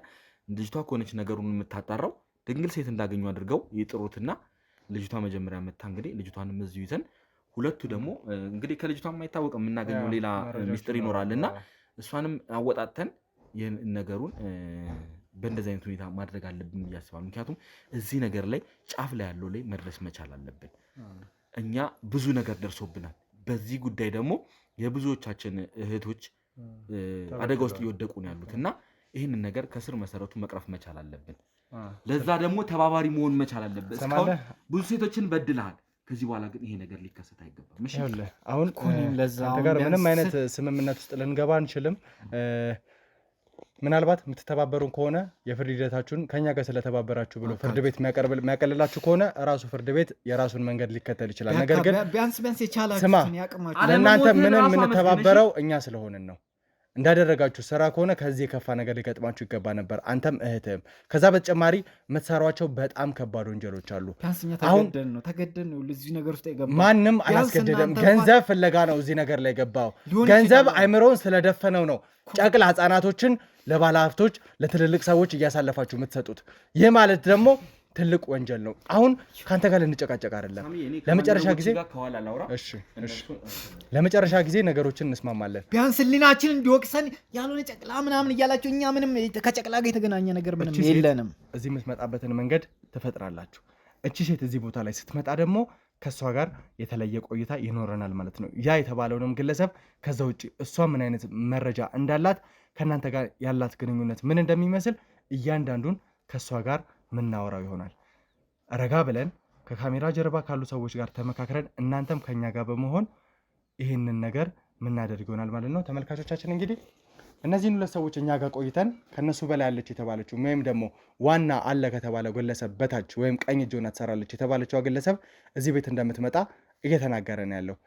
ልጅቷ ከሆነች ነገሩን የምታጣራው ድንግል ሴት እንዳገኙ አድርገው ይጥሩትና ልጅቷ መጀመሪያ መታ እንግዲህ ልጅቷንም እዚሁ ይዘን ሁለቱ ደግሞ እንግዲህ ከልጅቷ የማይታወቅ የምናገኘው ሌላ ሚስጥር ይኖራልና እሷንም አወጣተን ይህን ነገሩን በእንደዚህ አይነት ሁኔታ ማድረግ አለብን እያስባል። ምክንያቱም እዚህ ነገር ላይ ጫፍ ላይ ያለው ላይ መድረስ መቻል አለብን። እኛ ብዙ ነገር ደርሶብናል። በዚህ ጉዳይ ደግሞ የብዙዎቻችን እህቶች አደጋ ውስጥ እየወደቁ ነው ያሉት እና ይህንን ነገር ከስር መሰረቱ መቅረፍ መቻል አለብን። ለዛ ደግሞ ተባባሪ መሆን መቻል አለብን። እስካሁን ብዙ ሴቶችን በድልሃል። ከዚህ በኋላ ግን ይሄ ነገር ሊከሰት አይገባም። እሺ አሁን አንተ ጋር ምንም አይነት ስምምነት ውስጥ ልንገባ አንችልም። ምናልባት የምትተባበሩን ከሆነ የፍርድ ሂደታችሁን ከኛ ጋር ስለተባበራችሁ ብሎ ፍርድ ቤት የሚያቀልላችሁ ከሆነ ራሱ ፍርድ ቤት የራሱን መንገድ ሊከተል ይችላል። ነገር ግን ቢያንስ የቻላችሁትን ያቅማችሁ ለእናንተ ምንም የምንተባበረው እኛ ስለሆንን ነው። እንዳደረጋችሁ ስራ ከሆነ ከዚህ የከፋ ነገር ሊገጥማችሁ ይገባ ነበር፣ አንተም እህትም። ከዛ በተጨማሪ የምትሰሯቸው በጣም ከባድ ወንጀሎች አሉ። አሁን ተገደን ነው እዚህ ነገር ውስጥ የገባው። ማንም አላስገደደም። ገንዘብ ፍለጋ ነው እዚህ ነገር ላይ የገባው። ገንዘብ አይምሮውን ስለደፈነው ነው ጨቅላ ህጻናቶችን ለባለሀብቶች ለትልልቅ ሰዎች እያሳለፋችሁ የምትሰጡት። ይህ ማለት ደግሞ ትልቅ ወንጀል ነው። አሁን ካንተ ጋር ልንጨቃጨቅ አይደለም። ለመጨረሻ ጊዜ ነገሮችን እንስማማለን። ቢያንስ ህሊናችን እንዲወቅሰን ያልሆነ ጨቅላ ምናምን እያላችሁ እኛ ምንም ከጨቅላ ጋር የተገናኘ ነገር ምንም የለንም። እዚህ የምትመጣበትን መንገድ ትፈጥራላችሁ። እቺ ሴት እዚህ ቦታ ላይ ስትመጣ ደግሞ ከእሷ ጋር የተለየ ቆይታ ይኖረናል ማለት ነው። ያ የተባለውንም ግለሰብ ከዛ ውጭ እሷ ምን አይነት መረጃ እንዳላት ከእናንተ ጋር ያላት ግንኙነት ምን እንደሚመስል እያንዳንዱን ከእሷ ጋር ምናወራው ይሆናል። ረጋ ብለን ከካሜራ ጀርባ ካሉ ሰዎች ጋር ተመካክረን እናንተም ከኛ ጋር በመሆን ይህንን ነገር ምናደርግ ይሆናል ማለት ነው። ተመልካቾቻችን እንግዲህ እነዚህን ሁለት ሰዎች እኛ ጋር ቆይተን ከነሱ በላይ ያለች የተባለችው ወይም ደግሞ ዋና አለ ከተባለው ግለሰብ በታች ወይም ቀኝ እጅ ሆና ትሰራለች የተባለችው ግለሰብ እዚህ ቤት እንደምትመጣ እየተናገረን ያለው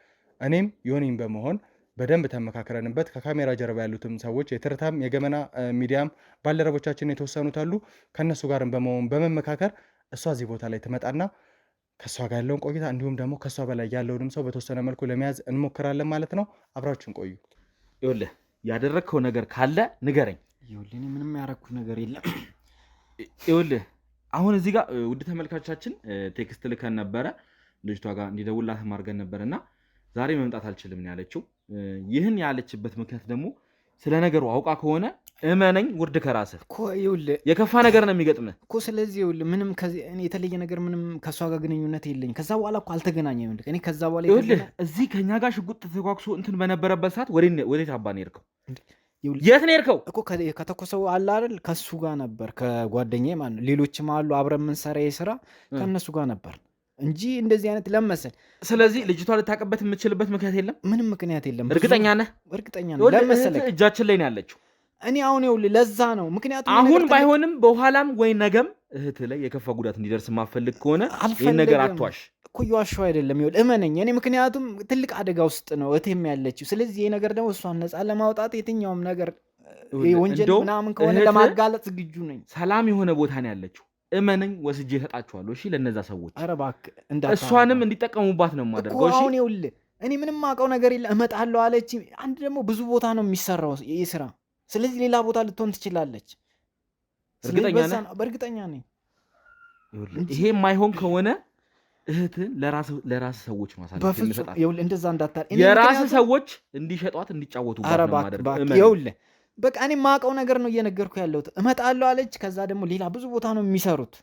እኔም ዮኒም በመሆን በደንብ ተመካክረንበት ከካሜራ ጀርባ ያሉትም ሰዎች የትርታም የገመና ሚዲያም ባልደረቦቻችን የተወሰኑት አሉ። ከነሱ ጋርም በመሆን በመመካከር እሷ እዚህ ቦታ ላይ ትመጣና ከሷ ጋር ያለውን ቆይታ እንዲሁም ደግሞ ከሷ በላይ ያለውንም ሰው በተወሰነ መልኩ ለመያዝ እንሞክራለን ማለት ነው። አብራችሁን ቆዩ። ይኸውልህ ያደረግከው ነገር ካለ ንገረኝ። ይኸውልህ እኔ ምንም ያደረኩት ነገር የለም። ይኸውልህ አሁን እዚህ ጋር ውድ ተመልካቾቻችን ቴክስት ልከን ነበረ ልጅቷ ጋር እንዲደውልላት ማድረግን ነበርና ዛሬ መምጣት አልችልም ነው ያለችው። ይህን ያለችበት ምክንያት ደግሞ ስለ ነገሩ አውቃ ከሆነ እመነኝ ውርድ ከራስህ እኮ ይኸውልህ የከፋ ነገር ነው የሚገጥምህ እኮ። ስለዚህ ይኸውልህ ምንም የተለየ ነገር ምንም ከሷ ጋር ግንኙነት የለኝ። ከዛ በኋላ እኮ አልተገናኘም። እኔ ከዛ በኋላ ይኸውልህ እዚህ ከኛ ጋር ሽጉጥ ተኳኩሶ እንትን በነበረበት ሰዓት ወዴት አባ ነው የሄድከው? የት ነው የሄድከው እኮ? ከተኮሰው አለ አይደል ከሱ ጋር ነበር፣ ከጓደኛዬ ማለት ነው። ሌሎችም አሉ አብረን የምንሰራ የስራ ከእነሱ ጋር ነበር እንጂ እንደዚህ አይነት ለመሰል። ስለዚህ ልጅቷ ልታቀበት የምትችልበት ምክንያት የለም? ምንም ምክንያት የለም። እርግጠኛ ነህ? እርግጠኛ ነኝ። ለመሰለ እጃችን ላይ ነው ያለችው። እኔ አሁን ይኸውልህ ለዛ ነው ምክንያቱም አሁን ባይሆንም በኋላም ወይ ነገም እህት ላይ የከፋ ጉዳት እንዲደርስ ማፈልግ ከሆነ ይህን ነገር አትዋሽ እኮ። እየዋሸሁ አይደለም። ይኸውልህ እመነኝ፣ እኔ ምክንያቱም ትልቅ አደጋ ውስጥ ነው እህቴም ያለችው። ስለዚህ ይህ ነገር ደግሞ እሷን ነፃ ለማውጣት የትኛውም ነገር ወንጀል ምናምን ከሆነ ለማጋለጥ ዝግጁ ነኝ። ሰላም የሆነ ቦታ ነው ያለችው። እመነኝ ወስጄ እሰጣቸዋለሁ። እሺ ለነዛ ሰዎች ኧረ እባክህ እሷንም እንዲጠቀሙባት ነው የማደርገው። እሺ አሁን ይኸውልህ እኔ ምንም የማውቀው ነገር የለ። እመጣለሁ አለች። አንድ ደግሞ ብዙ ቦታ ነው የሚሰራው ይህ ስራ። ስለዚህ ሌላ ቦታ ልትሆን ትችላለች። እርግጠኛ ነህ? በእርግጠኛ ነኝ። ይሄ የማይሆን ከሆነ እህትን ለራስ ሰዎች ማሳለፍ በፍጹም እንደዛ እንዳታል የራስ ሰዎች እንዲሸጧት እንዲጫወቱባት ነው ማለት ይኸውልህ በቃ እኔ የማውቀው ነገር ነው እየነገርኩ ያለሁት። እመጣለሁ አለች። ከዛ ደግሞ ሌላ ብዙ ቦታ ነው የሚሰሩት።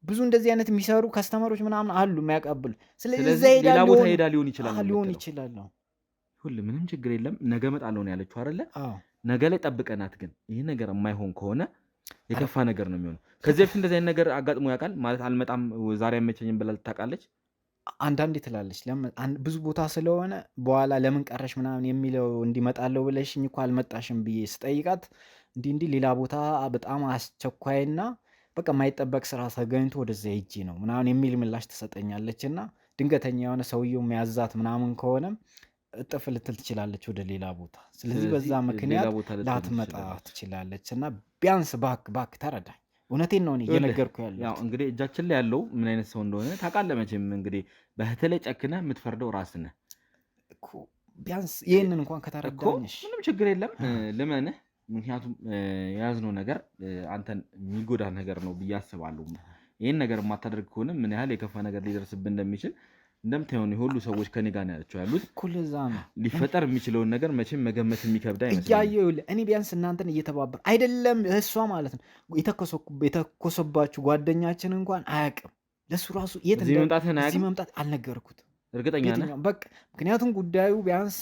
ብዙ እንደዚህ አይነት የሚሰሩ ከስተመሮች ምናምን አሉ የሚያቀብሉ። ስለዚህ ሌላ ቦታ ሄዳ ሊሆን ይችላል። ሁሉ ምንም ችግር የለም። ነገ እመጣለሁ ነው ያለችው አይደለ? ነገ ላይ ጠብቀናት። ግን ይህ ነገር የማይሆን ከሆነ የከፋ ነገር ነው የሚሆነው። ከዚህ በፊት እንደዚህ አይነት ነገር አጋጥሞ ያውቃል ማለት አልመጣም ዛሬ አይመቸኝም ብላ ታውቃለች? አንዳንዴ ትላለች። ብዙ ቦታ ስለሆነ በኋላ ለምን ቀረሽ ምናምን የሚለው እንዲመጣለሁ ብለሽኝ እኮ አልመጣሽም ብዬ ስጠይቃት እንዲህ ሌላ ቦታ በጣም አስቸኳይና በቃ የማይጠበቅ ስራ ተገኝቶ ወደዚያ ሂጂ ነው ምናምን የሚል ምላሽ ትሰጠኛለች። እና ድንገተኛ የሆነ ሰውየው መያዛት ምናምን ከሆነም እጥፍ ልትል ትችላለች ወደ ሌላ ቦታ። ስለዚህ በዛ ምክንያት ላትመጣ ትችላለች። እና ቢያንስ ባክ ተረዳኝ። እውነቴን ነው እየነገርኩ ያለው። ያው እንግዲህ እጃችን ላይ ያለው ምን አይነት ሰው እንደሆነ ታውቃለህ መቼም። እንግዲህ በእህትህ ላይ ጨክነህ የምትፈርደው ራስህ ነህ። ቢያንስ ይህንን እንኳን ከተረዳኝሽ ምንም ችግር የለም ልመንህ። ምክንያቱም የያዝነው ነገር አንተን የሚጎዳ ነገር ነው ብዬ አስባለሁ። ይህን ነገር የማታደርግ ከሆነ ምን ያህል የከፋ ነገር ሊደርስብን እንደሚችል እንደምታየውን የሁሉ ሰዎች ከኔ ጋር ናቸው ያሉት። ኩልዛ ነው ሊፈጠር የሚችለውን ነገር መቼም መገመት የሚከብድ አይመስለኝም። እኔ ቢያንስ እናንተን እየተባበር አይደለም እሷ ማለት ነው የተኮሰባችሁ ጓደኛችን እንኳን አያውቅም። ለሱ ራሱ የት እዚህ መምጣት አልነገርኩት። እርግጠኛ ነህ? በቃ ምክንያቱም ጉዳዩ ቢያንስ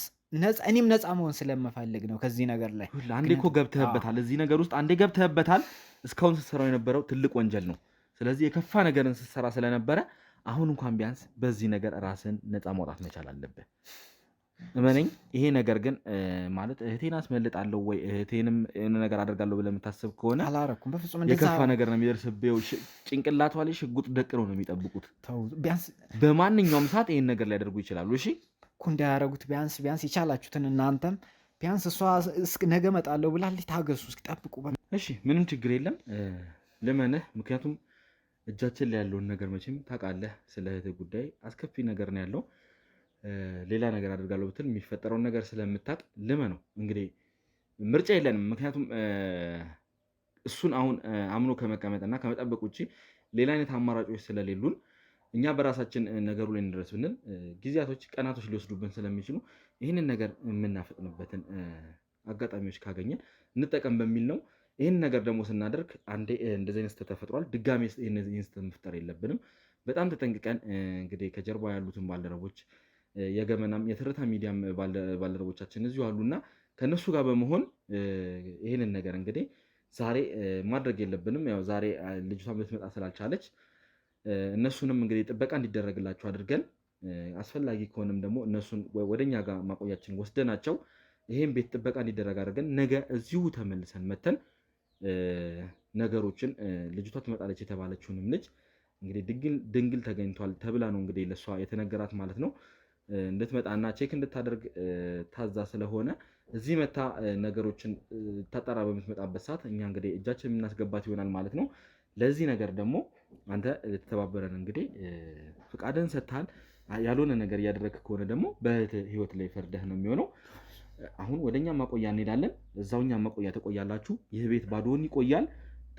እኔም ነፃ መሆን ስለምፈልግ ነው ከዚህ ነገር ላይ። አንዴ እኮ ገብተህበታል፣ እዚህ ነገር ውስጥ አንዴ ገብተህበታል። እስካሁን ስትሰራው የነበረው ትልቅ ወንጀል ነው። ስለዚህ የከፋ ነገርን ስትሰራ ስለነበረ አሁን እንኳን ቢያንስ በዚህ ነገር ራስን ነፃ ማውጣት መቻል አለብህ። እመነኝ። ይሄ ነገር ግን ማለት እህቴን አስመልጣለሁ ወይ እህቴንም የሆነ ነገር አደርጋለሁ ብለህ የምታስብ ከሆነ አላረኩም በፍጹም። የከፋ ነገር ነው የሚደርስብህ። ጭንቅላቷ ላይ ሽጉጥ ደቅነው ነው የሚጠብቁት። በማንኛውም ሰዓት ይሄን ነገር ሊያደርጉ ይችላሉ። እሺ እኮ እንዳያደርጉት ቢያንስ የቻላችሁትን እናንተም ቢያንስ እሷ ነገ እመጣለሁ ብላለች። ታገሱ፣ እስኪ ጠብቁ። እሺ ምንም ችግር የለም ልመንህ። ምክንያቱም እጃችን ላይ ያለውን ነገር መቼም ታውቃለህ። ስለ እህትህ ጉዳይ አስከፊ ነገር ነው ያለው። ሌላ ነገር አድርጋለሁ ብትል የሚፈጠረውን ነገር ስለምታውቅ ልመነው። እንግዲህ ምርጫ የለንም። ምክንያቱም እሱን አሁን አምኖ ከመቀመጥና ከመጠበቅ ውጭ ሌላ አይነት አማራጮች ስለሌሉን እኛ በራሳችን ነገሩ ላይ እንድረስ ብንል ጊዜያቶች፣ ቀናቶች ሊወስዱብን ስለሚችሉ ይህንን ነገር የምናፈጥንበትን አጋጣሚዎች ካገኘን እንጠቀም በሚል ነው። ይህን ነገር ደግሞ ስናደርግ አንዴ እንደዚህ አይነት ስህተት ተፈጥሯል፣ ድጋሜ ይህን ስህተት መፍጠር የለብንም። በጣም ተጠንቅቀን እንግዲህ ከጀርባ ያሉትን ባልደረቦች የገመናም የትርታ ሚዲያም ባልደረቦቻችን እዚሁ አሉና ከእነሱ ጋር በመሆን ይህንን ነገር እንግዲህ ዛሬ ማድረግ የለብንም። ያው ዛሬ ልጅቷን ልትመጣ ስላልቻለች እነሱንም እንግዲህ ጥበቃ እንዲደረግላቸው አድርገን አስፈላጊ ከሆነም ደግሞ እነሱን ወደኛ ጋር ማቆያችን ወስደናቸው ይሄን ቤት ጥበቃ እንዲደረግ አድርገን ነገ እዚሁ ተመልሰን መተን ነገሮችን ልጅቷ ትመጣለች የተባለችውንም ልጅ እንግዲህ ድንግል ተገኝቷል ተብላ ነው እንግዲህ ለሷ የተነገራት ማለት ነው። እንድትመጣና ቼክ እንድታደርግ ታዛ ስለሆነ እዚህ መታ ነገሮችን ታጠራ በምትመጣበት ሰዓት እኛ እንግዲህ እጃችን የምናስገባት ይሆናል ማለት ነው። ለዚህ ነገር ደግሞ አንተ ልትተባበረን እንግዲህ ፍቃድን ሰጥተሃል። ያልሆነ ነገር እያደረግክ ከሆነ ደግሞ በህይወት ላይ ፈርደህ ነው የሚሆነው። አሁን ወደኛ ማቆያ እንሄዳለን። እዛውኛ ማቆያ ተቆያላችሁ። ይህ ቤት ባዶን ይቆያል።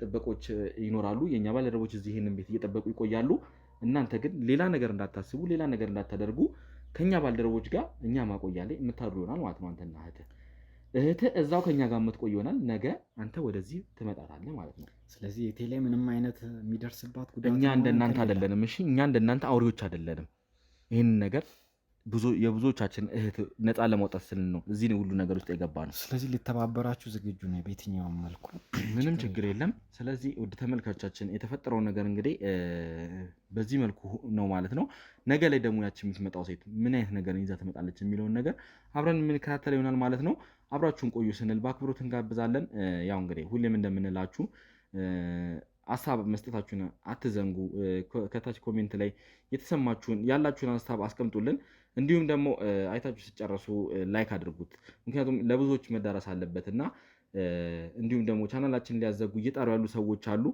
ጥበቆች ይኖራሉ። የኛ ባልደረቦች እዚህ ይህንን ቤት እየጠበቁ ይቆያሉ። እናንተ ግን ሌላ ነገር እንዳታስቡ፣ ሌላ ነገር እንዳታደርጉ ከኛ ባልደረቦች ጋር እኛ ማቆያ ላይ የምታድሩ ይሆናል ማለት ነው። አንተና እህትህ እዛው ከኛ ጋር የምትቆይ ይሆናል። ነገ አንተ ወደዚህ ትመጣታለህ ማለት ነው። ስለዚህ እህቴ ላይ ምንም አይነት የሚደርስባት ጉዳይ እኛ እንደናንተ አይደለንም። እሺ እኛ እንደናንተ አውሬዎች አይደለንም። ይህንን ነገር የብዙዎቻችን እህት ነፃ ለማውጣት ስልን ነው እዚህ ሁሉ ነገር ውስጥ የገባ ነው። ስለዚህ ሊተባበራችሁ ዝግጁ ነው በየትኛውም መልኩ፣ ምንም ችግር የለም። ስለዚህ ውድ ተመልካቾቻችን የተፈጠረው ነገር እንግዲህ በዚህ መልኩ ነው ማለት ነው። ነገ ላይ ደግሞ ያቺ የምትመጣው ሴት ምን አይነት ነገር ይዛ ትመጣለች የሚለውን ነገር አብረን የምንከታተል ይሆናል ማለት ነው። አብራችሁን ቆዩ ስንል በአክብሮት እንጋብዛለን። ያው እንግዲህ ሁሌም እንደምንላችሁ ሀሳብ መስጠታችሁን አትዘንጉ። ከታች ኮሜንት ላይ የተሰማችሁን ያላችሁን ሀሳብ አስቀምጡልን። እንዲሁም ደግሞ አይታችሁ ሲጨረሱ ላይክ አድርጉት፣ ምክንያቱም ለብዙዎች መዳረስ አለበት እና እንዲሁም ደግሞ ቻናላችን ሊያዘጉ እየጣሩ ያሉ ሰዎች አሉ።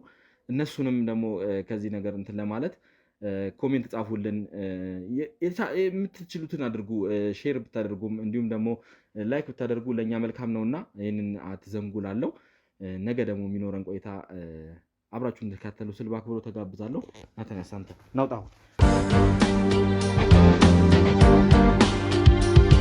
እነሱንም ደግሞ ከዚህ ነገር እንትን ለማለት ኮሜንት ጻፉልን። የምትችሉትን አድርጉ። ሼር ብታደርጉም እንዲሁም ደግሞ ላይክ ብታደርጉ ለእኛ መልካም ነውና ይህንን አትዘንጉ ላለው ነገ ደግሞ የሚኖረን ቆይታ አብራችሁ እንድትከታተሉ ስል በአክብሮት ተጋብዛለሁ። ናተነሳንተ ናውጣሁ ነው።